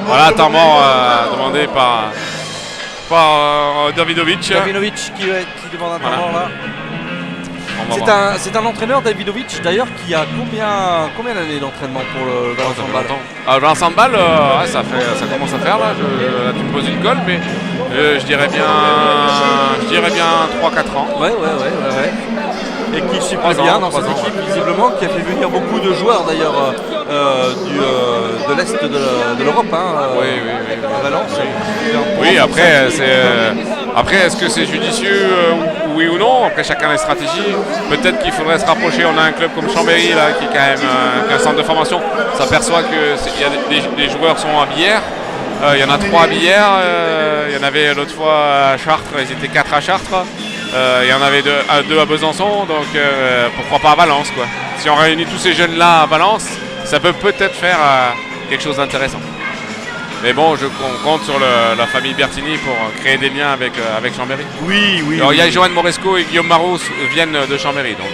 Voilà, temps mort demandé par Davidovic. Davidovic qui demande un temps mort là. C'est un entraîneur, Davidovic, d'ailleurs, qui a combien d'années d'entraînement pour le Valence Handball? Valence Handball, ça commence à faire là. Là, tu me poses une colle, mais je dirais bien 3-4 ans. Ouais. Et qui suit bien dans cette équipe, visiblement, qui a fait venir beaucoup de joueurs d'ailleurs de l'Est de l'Europe, oui. à Valence. Oui, après, est-ce que c'est judicieux, oui ou non? Après, chacun a les stratégies. Peut-être qu'il faudrait se rapprocher. On a un club comme Chambéry, là, qui est quand même un centre de formation. On s'aperçoit que des joueurs sont à Billère. Il y en a 3 à Billère. Il y en avait l'autre fois à Chartres. Ils étaient 4 à Chartres. Il y en avait 2 à Besançon, donc pourquoi pas à Valence, quoi. Si on réunit tous ces jeunes-là à Valence, ça peut peut-être faire quelque chose d'intéressant. Mais bon, on compte sur la famille Bertini pour créer des liens avec Chambéry. Oui. Alors il y a Johan Moresco et Guillaume Marot viennent de Chambéry, donc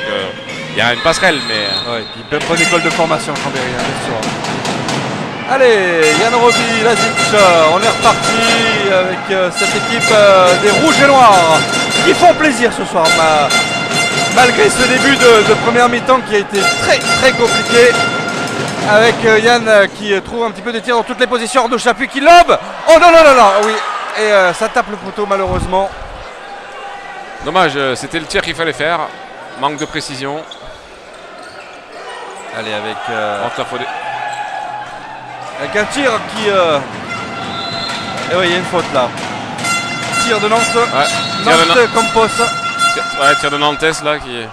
il y a une passerelle, mais... Ouais, puis bonne école de formation Chambéry, bien sûr. Allez, Yann Roby, Lazic, on est reparti avec cette équipe des Rouges et Noirs qui font plaisir ce soir, malgré ce début de première mi-temps qui a été très compliqué, avec Yann qui trouve un petit peu des tirs dans toutes les positions de Chapuis qui lobe. Oh non, oui, et ça tape le poteau malheureusement. Dommage, c'était le tir qu'il fallait faire, manque de précision. Allez, avec un tir qui... Et oui, il y a une faute là. Tir de Nantes. Nantes Campos. Tir de Nantes là qui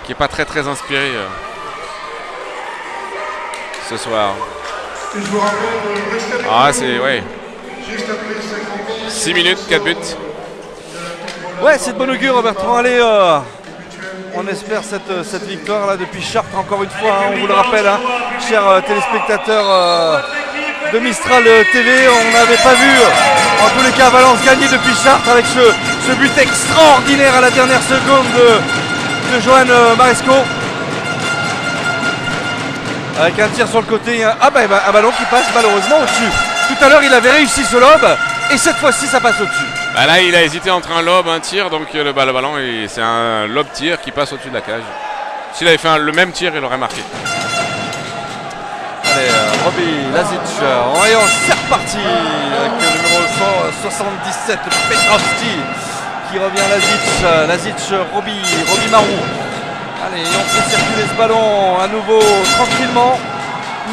est pas très inspiré ce soir. C'est... Ouais. 6 minutes, 4 buts. Ouais, c'est de bon augure, Bertrand. Allez, on espère cette victoire là depuis Chartres encore une fois, on vous le rappelle, chers téléspectateurs de Mistral TV. On n'avait pas vu, en tous les cas, Valence gagner depuis Chartres avec ce but extraordinaire à la dernière seconde de Johan Maresco. Avec un tir sur le côté, un ballon qui passe malheureusement au-dessus. Tout à l'heure, il avait réussi ce lob et cette fois-ci, ça passe au-dessus. Bah là, il a hésité entre un lob et un tir, donc le ballon, c'est un lob-tir qui passe au-dessus de la cage. S'il avait fait le même tir, il aurait marqué. Allez, Robbie Lazic, en voyant, c'est reparti avec le numéro 177, Petrovski, qui revient Lazic, Robbie Marou. Allez, on fait circuler ce ballon à nouveau tranquillement,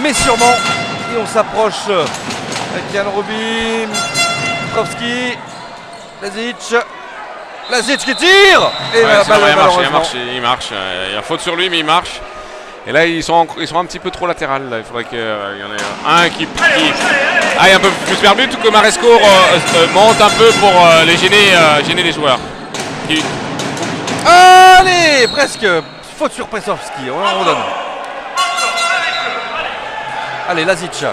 mais sûrement. Et on s'approche avec Yann Robbie, Petrovski, Lazic qui tire. Et il marche. Il y a faute sur lui, mais il marche. Et là, ils sont un petit peu trop latéral. Là. Il faudrait qu'il y en ait un qui aille un peu plus vers le but, que Maresco monte un peu pour gêner les joueurs. Allez, presque. Faute sur Pesovski. On donne. Allez, Lazic.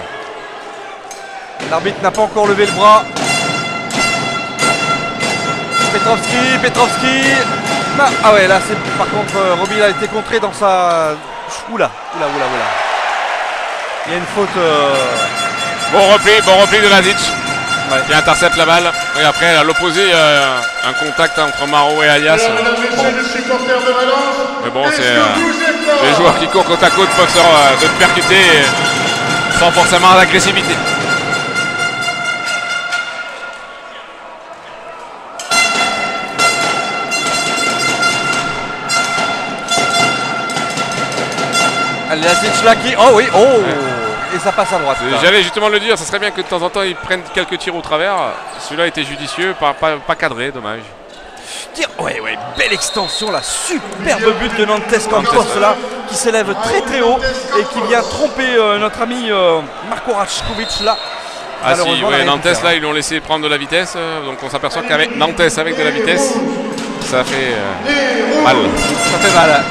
L'arbitre n'a pas encore levé le bras. Petrovski. Ah ouais, là, c'est par contre, Robbie a été contré dans sa... Oula. Il y a une faute. Bon repli de Lazic. Ouais. Qui intercepte la balle. Et après, à l'opposé, un contact entre Marot et Alias. Mais bon, c'est les joueurs qui courent côte à côte peuvent se percuter sans forcément l'agressivité. Lazic là qui... Oh oui, ouais. Et ça passe à droite. J'allais justement le dire, ça serait bien que de temps en temps ils prennent quelques tirs au travers. Celui-là était judicieux, pas cadré, dommage. Ouais, belle extension là, superbe but de Nantes Campos là, qui s'élève très très haut et qui vient tromper notre ami Marko Račković là. Ah si, ouais, Nantes là ils l'ont laissé prendre de la vitesse, donc on s'aperçoit qu'avec Nantes avec de la vitesse, ça fait mal. Ça fait mal.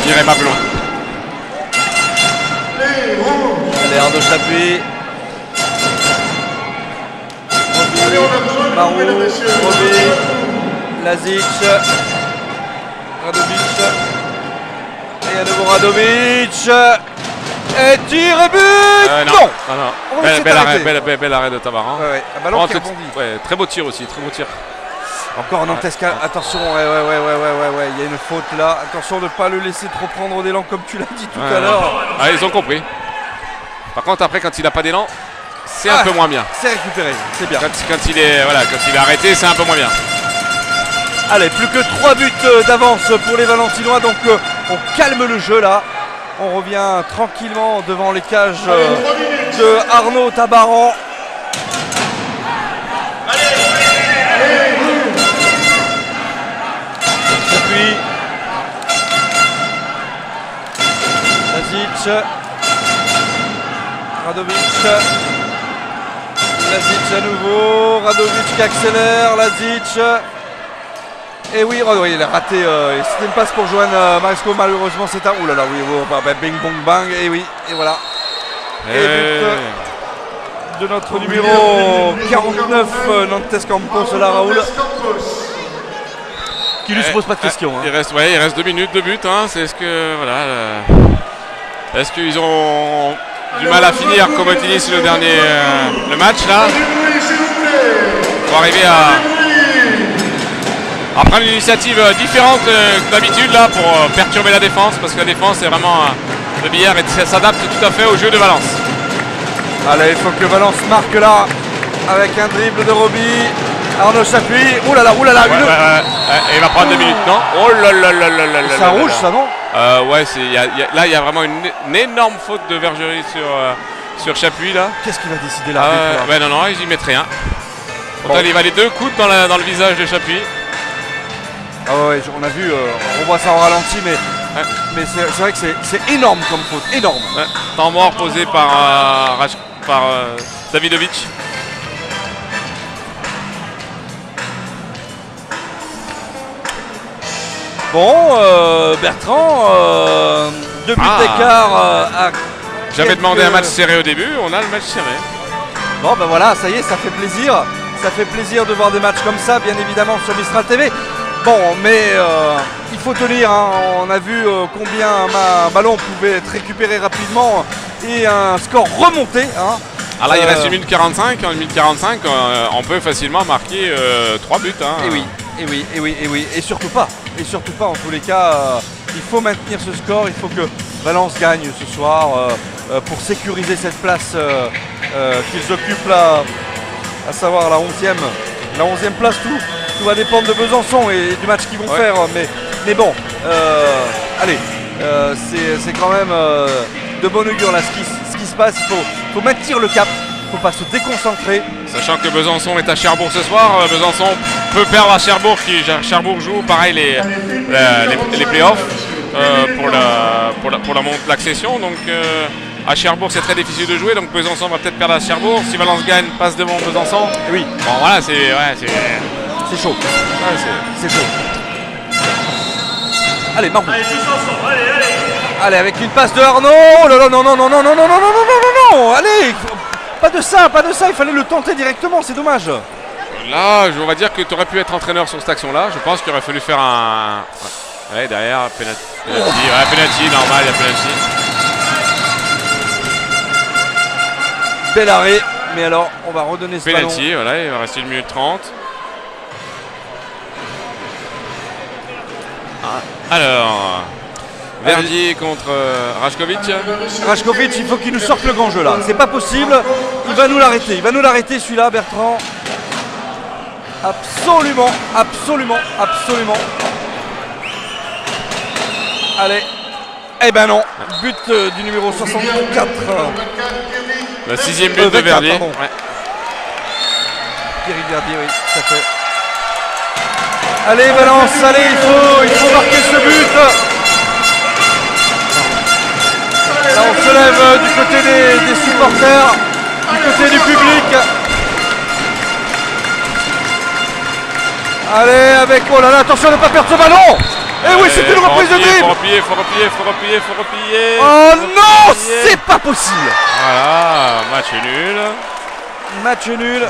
J'irai pas plus loin. Allez, Arnaud Chapuis. Marou, Robbie, Lazic, Radovic. Et à nouveau Radovic. Et tir et but. Non. Bel arrêt de Tabaran. Ouais. Un ballon qui rebondit. Ouais, très beau tir aussi, très beau tir. Encore Nantes, attention, ouais, il y a une faute là. Attention de ne pas le laisser trop prendre d'élan comme tu l'as dit tout à l'heure. Ah, ils ont compris. Par contre, après, quand il n'a pas d'élan, c'est un peu moins bien. C'est récupéré, c'est bien. Quand il est arrêté, c'est un peu moins bien. Allez, plus que 3 buts d'avance pour les Valentinois, donc on calme le jeu là. On revient tranquillement devant les cages de Arnaud Tabaran. Chapuis. Lazic. Radovic. Lazic à nouveau. Radovic qui accélère. Lazic. Et oui, il a raté. C'était une passe pour Johan Maresco. Malheureusement, c'est un. Ouh là là, oui, bing bong bang. Et oui, et voilà. Et but de notre numéro 49, Nantes Campos, là, Raoul. Qui lui se pose pas de questions. Il reste 2 minutes de but. C'est ce que. Voilà. Est-ce qu'ils ont du mal à finir comme Otinis le match là pour arriver à prendre une initiative différente que d'habitude là pour perturber la défense, parce que la défense est vraiment le billard et s'adapte tout à fait au jeu de Valence. Allez, il faut que Valence marque là avec un dribble de Robbie. Arnaud Chapuis. Ouh là là. Il va prendre 2 minutes, non? Oh là là. C'est un rouge ça, non? Ouais, là il y a vraiment une énorme faute de Vergerie sur Chapuis là. Qu'est-ce qu'il va décider là? Non, ils y mettent rien. Pourtant, il va les 2 coups dans le visage de Chapuis. Ah ouais, on a vu, on voit ça en ralenti, mais c'est vrai que c'est énorme comme faute, énorme. Ouais. Temps mort posé par Davidovic. Bon, Bertrand, 2 buts d'écart à J'avais demandé un match serré au début, on a le match serré. Bon ben voilà, ça y est, ça fait plaisir. Ça fait plaisir de voir des matchs comme ça, bien évidemment, sur Mistral TV. Bon, mais il faut tenir, hein. On a vu combien un ballon pouvait être récupéré rapidement et un score remonté. Hein. Ah là, il reste 1 minute 45. En 1 minute 45, on peut facilement marquer 3 buts. Hein. Et oui. Et surtout pas, en tous les cas, il faut maintenir ce score. Il faut que Valence gagne ce soir pour sécuriser cette place qu'ils occupent là, à savoir la 11e place. Tout va dépendre de Besançon et du match qu'ils vont faire. Mais bon, allez, c'est quand même de bon augure là ce qui se passe. Il faut maintenir le cap, il ne faut pas se déconcentrer. Sachant que Besançon est à Cherbourg ce soir, Besançon peut perdre à Cherbourg. Cherbourg joue pareil les playoffs pour l'accession. Donc à Cherbourg c'est très difficile de jouer, donc Besançon va peut-être perdre à Cherbourg. Si Valence gagne, passe devant Besançon. Oui. Bon voilà, c'est chaud. Ouais, c'est chaud. Allez, Marou. Allez, tous ensemble, allez. Allez, avec une passe de Arnaud. Oh là là, non. Allez, pas de ça, il fallait le tenter directement, c'est dommage. Là, on va dire que tu aurais pu être entraîneur sur cette action-là. Je pense qu'il aurait fallu faire un... Ouais, derrière, penalty. Ouais, penalty, normal, il y a penalty. Bel arrêt, mais alors, on va redonner ce ballon. Penalty, voilà, il va rester 1 minute 30. Alors, Verdier contre Rajkovic. Rajkovic, il faut qu'il nous sorte le grand jeu là. C'est pas possible. Il va nous l'arrêter celui-là, Bertrand. Absolument. Allez. Eh ben non. But du numéro 64. Le 6e but de Verdier. Ouais. Pierre Verdier, oui, tout à fait. Allez Valence, allez, il faut marquer ce but. Là on se lève du côté des supporters, du côté du public. Allez avec, oh là là, attention de ne pas perdre ce ballon. Et oui, c'est une reprise de dribble. Faut replier. Oh non, c'est pas possible. Voilà, match nul.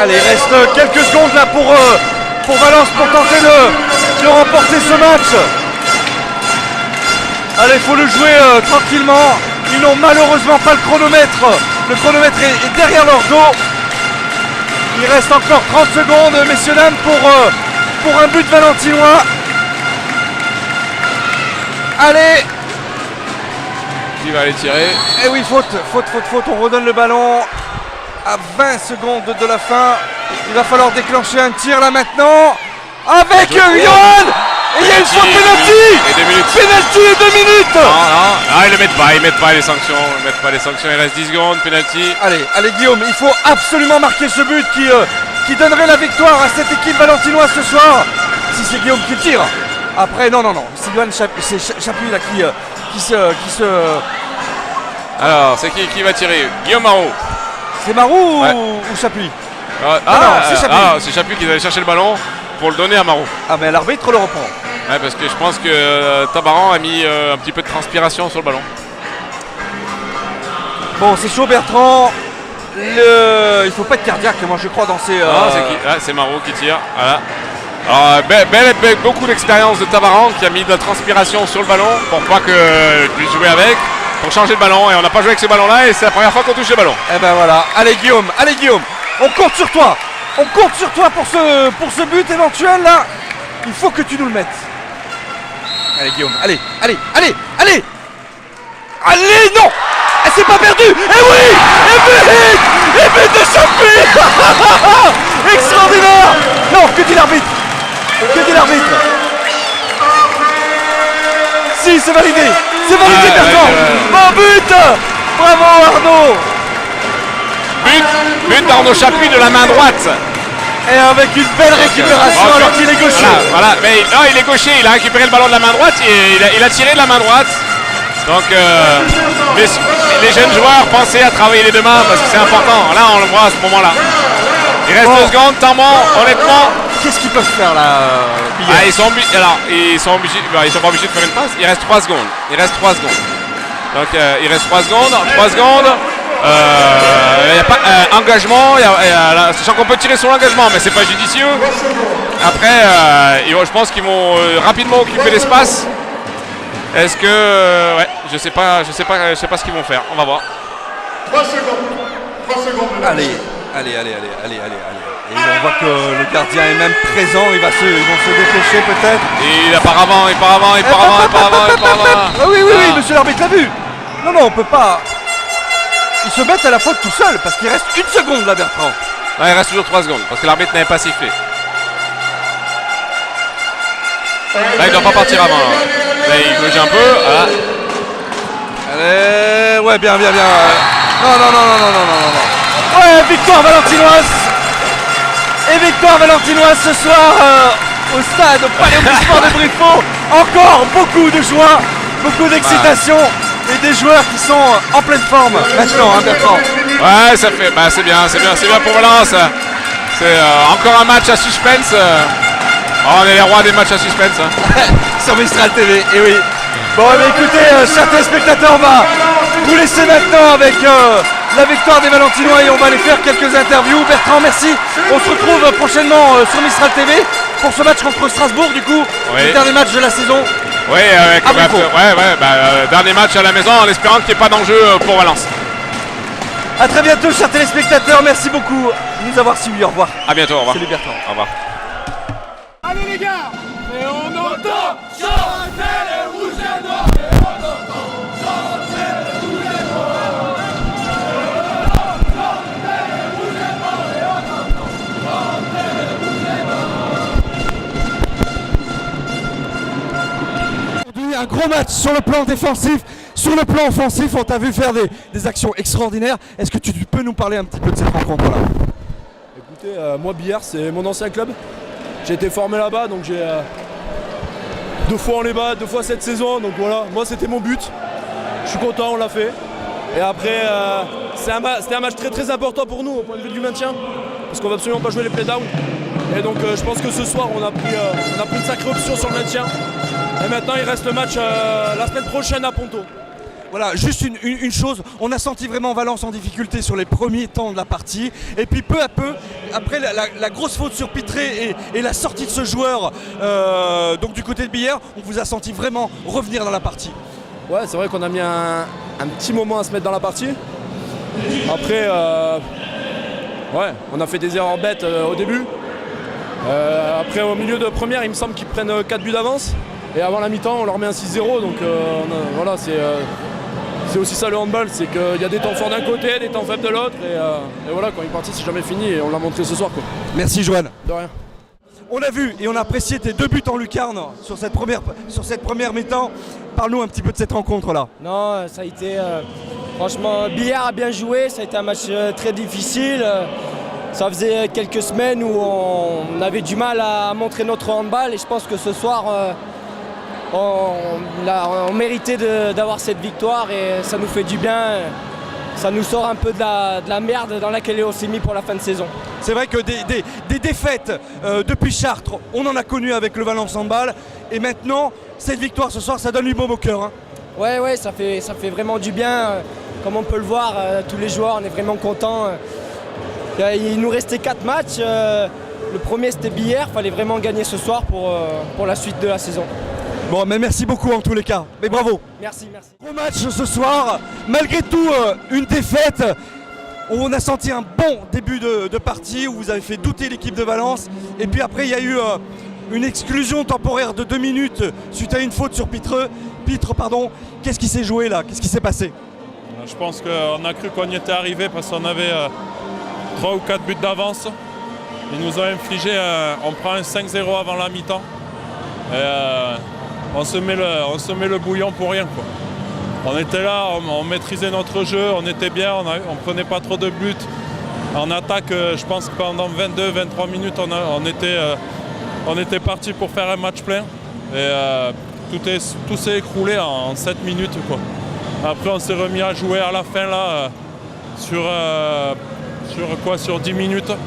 Allez, il reste quelques secondes là pour Valence pour tenter de remporter ce match. Allez, il faut le jouer tranquillement. Ils n'ont malheureusement pas le chronomètre. Le chronomètre est derrière leur dos. Il reste encore 30 secondes, messieurs, dames, pour un but valentinois. Allez. Qui va aller tirer? Eh oui, faute. On redonne le ballon à 20 secondes de la fin. Il va falloir déclencher un tir là maintenant. Avec Johan. Et il y a une faute penalty. Et 2 minutes. Penalty et 2 minutes. Non, ils mettent pas les sanctions. Il reste 10 secondes, penalty. Allez Guillaume, il faut absolument marquer ce but qui donnerait la victoire à cette équipe valentinoise ce soir. Si c'est Guillaume qui tire. Après, non. C'est Johan Chapuis là qui se... Alors, c'est qui va tirer? Guillaume Marot. C'est Marou ou Chapuis? Non, c'est Chapuis. C'est Chapuis qui va aller chercher le ballon pour le donner à Marot. Ah, mais l'arbitre le reprend. Ouais, parce que je pense que Tabaran a mis un petit peu de transpiration sur le ballon. Bon, c'est chaud, Bertrand. Il faut pas être cardiaque, moi je crois dans ces... c'est Marot qui tire. Voilà. Alors, beaucoup d'expérience de Tabaran qui a mis de la transpiration sur le ballon pour pas qu'il puisse jouer avec, pour changer de ballon. Et on n'a pas joué avec ce ballon-là et c'est la première fois qu'on touche le ballon. Eh ben voilà. Allez Guillaume, on compte sur toi. Pour ce but éventuel là. Il faut que tu nous le mettes. Allez Guillaume, allez, non. C'est pas perdu. Et but de Chapuis. Extraordinaire. Non, que dit l'arbitre? Si, c'est validé, Bertrand. Bon but. Bravo Arnaud. But d'Arnaud Chapuis de la main droite. Et avec une belle récupération alors qu'il est gaucher. Voilà. Mais non, il est gaucher, il a récupéré le ballon de la main droite et il a tiré de la main droite. Donc les jeunes joueurs, pensez à travailler les deux mains parce que c'est important. Là, on le voit à ce moment-là. Il reste 2 secondes, temps mort, honnêtement, qu'est-ce qu'ils peuvent faire là ils sont pas obligés de faire une passe. Il reste 3 secondes. Donc il reste 3 secondes. 3 secondes. Il n'y a pas engagement. Sachant qu'on peut tirer sur l'engagement, mais c'est pas judicieux. Après, je pense qu'ils vont rapidement occuper l'espace. Est-ce que je sais pas ce qu'ils vont faire. On va voir. 3 secondes. 3 secondes. Allez. Et on voit que le gardien est même présent. Ils vont se dépêcher peut-être. Et il part avant. Ah oui, monsieur l'arbitre l'a vu. Non, on peut pas. Ils se mettent à la faute tout seul parce qu'il reste 1 seconde là, Bertrand. Non, il reste toujours 3 secondes parce que l'arbitre n'avait pas sifflé. Là, il doit pas partir avant. Là, il bouge un peu. Voilà. Allez, ouais, bien. Non. Ouais, victoire valentinoise. Et victoire valentinoise ce soir au stade, au Palais Omnisport de Briffaut. Encore beaucoup de joie, beaucoup d'excitation et des joueurs qui sont en pleine forme maintenant, hein, Bertrand. Ouais, ça fait, c'est bien pour Valence. C'est encore un match à suspense. On est les rois des matchs à suspense. Hein. Sur Mistral TV, et oui. Bon, écoutez, chers téléspectateurs, on va vous laisser maintenant avec la victoire des Valentinois et on va aller faire quelques interviews. Bertrand, merci. On se retrouve prochainement sur Mistral TV pour ce match contre Strasbourg, du coup, le dernier match de la saison. Oui, dernier match à la maison en espérant qu'il n'y ait pas d'enjeu pour Valence. A très bientôt, chers téléspectateurs. Merci beaucoup de nous avoir suivis. Au revoir. A bientôt, au revoir. Salut Bertrand. Au revoir. Allez les gars, et on entend chanter les rouges et noirs, et on entend chanter les rouges et noirs. Aujourd'hui, un gros match sur le plan défensif. Sur le plan offensif, on t'a vu faire des actions extraordinaires. Est-ce que tu peux nous parler un petit peu de cette rencontre-là? Écoutez, moi Billard, c'est mon ancien club. J'ai été formé là-bas, donc j'ai 2 fois en les bas, 2 fois cette saison. Donc voilà, moi c'était mon but. Je suis content, on l'a fait. Et après, c'était un match très très important pour nous au point de vue du maintien. Parce qu'on va absolument pas jouer les playdowns. Et donc je pense que ce soir, on a pris une sacrée option sur le maintien. Et maintenant, il reste le match la semaine prochaine à Ponto. Voilà, juste une chose, on a senti vraiment Valence en difficulté sur les premiers temps de la partie. Et puis peu à peu, après la grosse faute sur Pitré et la sortie de ce joueur, donc du côté de Billard, on vous a senti vraiment revenir dans la partie. Ouais, c'est vrai qu'on a mis un petit moment à se mettre dans la partie. Après, on a fait des erreurs bêtes au début. Après, au milieu de première, il me semble qu'ils prennent 4 buts d'avance. Et avant la mi-temps, on leur met un 6-0. Donc voilà, c'est aussi ça le handball, c'est qu'il y a des temps forts d'un côté, des temps faibles de l'autre. Et voilà, quand il est parti, c'est jamais fini. Et on l'a montré ce soir, quoi. Merci Joanne. De rien. On a vu et on a apprécié tes 2 buts en lucarne sur cette première mi-temps. Parle-nous un petit peu de cette rencontre-là. Non, ça a été... franchement, Billard a bien joué. Ça a été un match très difficile. Ça faisait quelques semaines où on avait du mal à montrer notre handball. Et je pense que ce soir... on méritait d'avoir cette victoire et ça nous fait du bien, ça nous sort un peu de la merde dans laquelle on s'est mis pour la fin de saison. C'est vrai que des défaites depuis Chartres, on en a connu avec le Valence Handball et maintenant cette victoire ce soir ça donne du baume au cœur. Hein. Ouais, ça fait vraiment du bien, comme on peut le voir, tous les joueurs on est vraiment contents. Il nous restait 4 matchs, le premier c'était Billard, il fallait vraiment gagner ce soir pour la suite de la saison. Bon, mais merci beaucoup en tous les cas. Mais bravo. Merci. Gros match ce soir. Malgré tout, une défaite. On a senti un bon début de partie où vous avez fait douter l'équipe de Valence. Et puis après, il y a eu une exclusion temporaire de 2 minutes suite à une faute sur Pitre. Qu'est-ce qui s'est joué là? Qu'est-ce qui s'est passé? Je pense qu'on a cru qu'on y était arrivé parce qu'on avait 3 ou 4 buts d'avance. Ils nous ont infligé, on prend un 5-0 avant la mi-temps. Et, on se met le bouillon pour rien, quoi. On était là, on maîtrisait notre jeu, on était bien, on prenait pas trop de buts. En attaque, je pense que pendant 22-23 minutes, on était parti pour faire un match plein. Et tout s'est écroulé en 7 minutes, quoi. Après, on s'est remis à jouer à la fin, là, sur 10 minutes. Donc,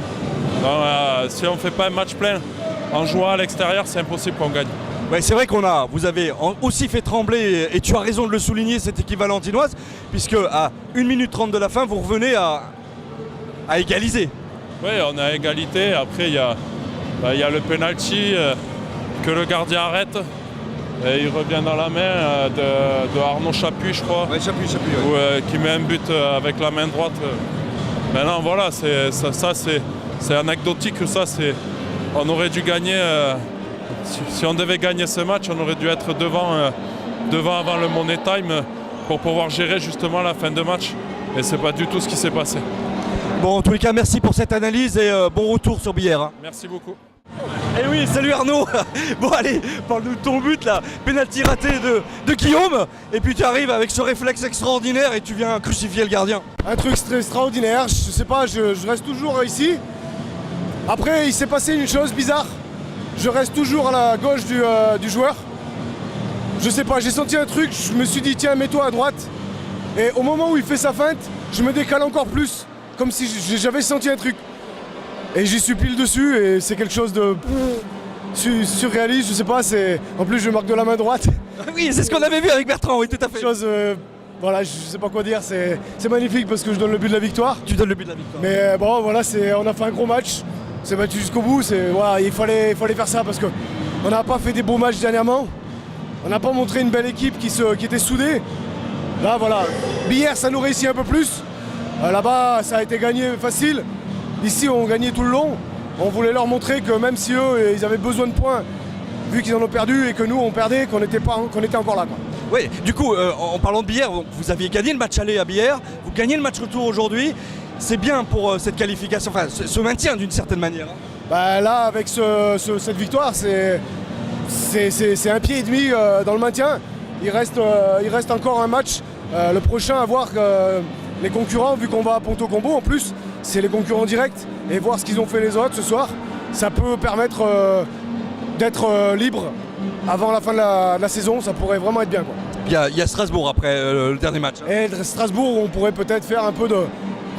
si on ne fait pas un match plein, en jouant à l'extérieur, c'est impossible qu'on gagne. Ouais, c'est vrai vous avez aussi fait trembler, et tu as raison de le souligner, cette équipe valentinoise, puisque à 1 minute 30 de la fin, vous revenez à égaliser. Oui, on est à égalité. Après, il y a le penalty que le gardien arrête. Et il revient dans la main de Arnaud Chapuis, je crois. Ouais, Chapuis, qui met un but avec la main droite. Maintenant, voilà, c'est anecdotique. On aurait dû gagner. Si on devait gagner ce match, on aurait dû être devant avant le Money Time pour pouvoir gérer justement la fin de match. Et c'est pas du tout ce qui s'est passé. Bon, en tous les cas, merci pour cette analyse et bon retour sur Billère. Hein. Merci beaucoup. Eh oui, salut Arnaud. Bon allez, parle-nous de ton but là. Pénalty raté de Guillaume. Et puis tu arrives avec ce réflexe extraordinaire et tu viens crucifier le gardien. Un truc extraordinaire, je sais pas, je reste toujours ici. Après, il s'est passé une chose bizarre. Je reste toujours à la gauche du joueur. Je sais pas, j'ai senti un truc, je me suis dit tiens, mets-toi à droite. Et au moment où il fait sa feinte, je me décale encore plus. Comme si j'avais senti un truc. Et j'y suis pile dessus et c'est quelque chose de surréaliste, je sais pas, en plus je marque de la main droite. Oui, c'est ce qu'on avait vu avec Bertrand, oui tout à fait. Voilà, je sais pas quoi dire, c'est magnifique parce que je donne le but de la victoire. Tu donnes le but de la victoire. Mais bon voilà, on a fait un gros match, on s'est battu jusqu'au bout, voilà, il fallait faire ça parce qu'on n'a pas fait des beaux matchs dernièrement. On n'a pas montré une belle équipe qui était soudée. Là voilà, Billère ça nous réussit un peu plus. Là-bas ça a été gagné facile. Ici, on gagnait tout le long. On voulait leur montrer que même si eux, ils avaient besoin de points, vu qu'ils en ont perdu et que nous, on perdait, qu'on était encore là. Quoi. Oui, du coup, en parlant de Billère, vous aviez gagné le match aller à Billère, vous gagnez le match retour aujourd'hui. C'est bien pour cette qualification, enfin, ce maintien d'une certaine manière. Hein. Bah, là, avec cette victoire, c'est un pied et demi dans le maintien. Il reste encore un match. Le prochain, à voir les concurrents, vu qu'on va à Ponto Combo, en plus, c'est les concurrents directs, et voir ce qu'ils ont fait les autres ce soir, ça peut permettre d'être libre avant la fin de la saison, ça pourrait vraiment être bien. Quoi. Il y a Strasbourg après le dernier match. Hein. Et Strasbourg, on pourrait peut-être faire un peu de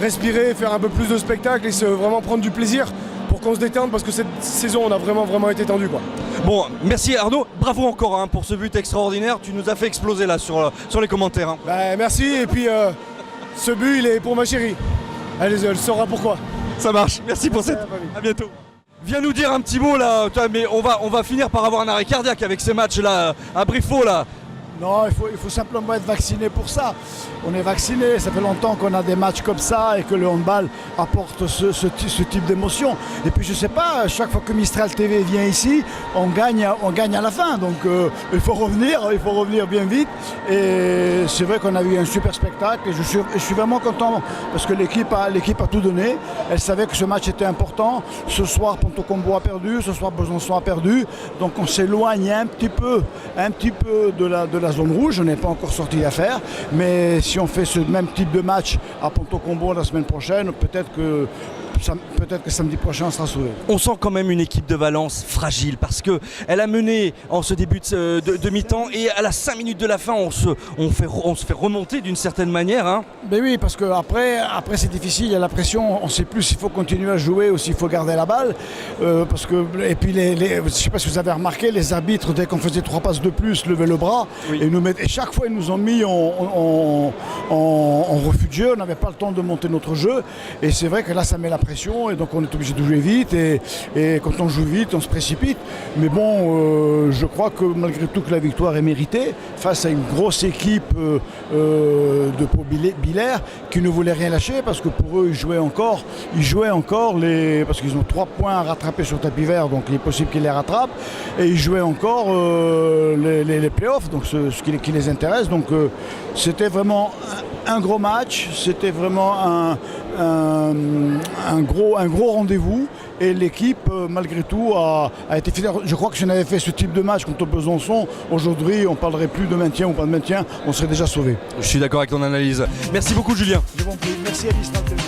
respirer, faire un peu plus de spectacle et vraiment prendre du plaisir pour qu'on se détende, parce que cette saison, on a vraiment été tendu. Quoi. Bon, merci Arnaud, bravo encore pour ce but extraordinaire, tu nous as fait exploser là sur les commentaires. Hein. Bah, merci, et puis ce but, il est pour ma chérie. Elle saura pourquoi. Ça marche, merci pour cette. À bientôt. Viens nous dire un petit mot là, mais on va finir par avoir un arrêt cardiaque avec ces matchs là à Briffault là. Non, il faut simplement être vacciné pour ça. On est vacciné, ça fait longtemps qu'on a des matchs comme ça et que le handball apporte ce type d'émotion. Et puis je sais pas, chaque fois que Mistral TV vient ici, on gagne à la fin. Donc il faut revenir bien vite. Et c'est vrai qu'on a eu un super spectacle et je suis vraiment content parce que l'équipe a tout donné. Elle savait que ce match était important. Ce soir, Ponto Combo a perdu, ce soir Besançon a perdu. Donc on s'éloigne un petit peu de la zone rouge, on n'est pas encore sorti d'affaire, mais si on fait ce même type de match à Ponto Combo la semaine prochaine, peut-être que samedi prochain on sera sauvé. On sent quand même une équipe de Valence fragile parce qu'elle a mené en ce début de mi-temps et à la 5 minutes de la fin on se fait remonter d'une certaine manière. Hein. Ben oui, parce qu'après c'est difficile, il y a la pression, on ne sait plus s'il faut continuer à jouer ou s'il faut garder la balle. Et puis je ne sais pas si vous avez remarqué, les arbitres dès qu'on faisait 3 passes de plus levaient le bras. Oui. Et chaque fois ils nous ont mis en refus de jeu, on n'avait pas le temps de monter notre jeu et c'est vrai que là ça met la pression et donc on est obligé de jouer vite et quand on joue vite on se précipite, mais bon je crois que malgré tout que la victoire est méritée face à une grosse équipe de Pau Billère qui ne voulait rien lâcher parce que pour eux ils jouaient encore parce qu'ils ont 3 points à rattraper sur tapis vert, donc il est possible qu'ils les rattrapent et ils jouaient encore les playoffs, donc ce qui les intéresse, donc c'était vraiment un gros match, c'était vraiment un gros rendez-vous et l'équipe malgré tout a été fidèle. Je crois que si on avait fait ce type de match contre Besançon, aujourd'hui on ne parlerait plus de maintien ou pas de maintien, on serait déjà sauvé. Je suis d'accord avec ton analyse. Merci beaucoup Julien. Je vous en prie. Merci à Mistral TV.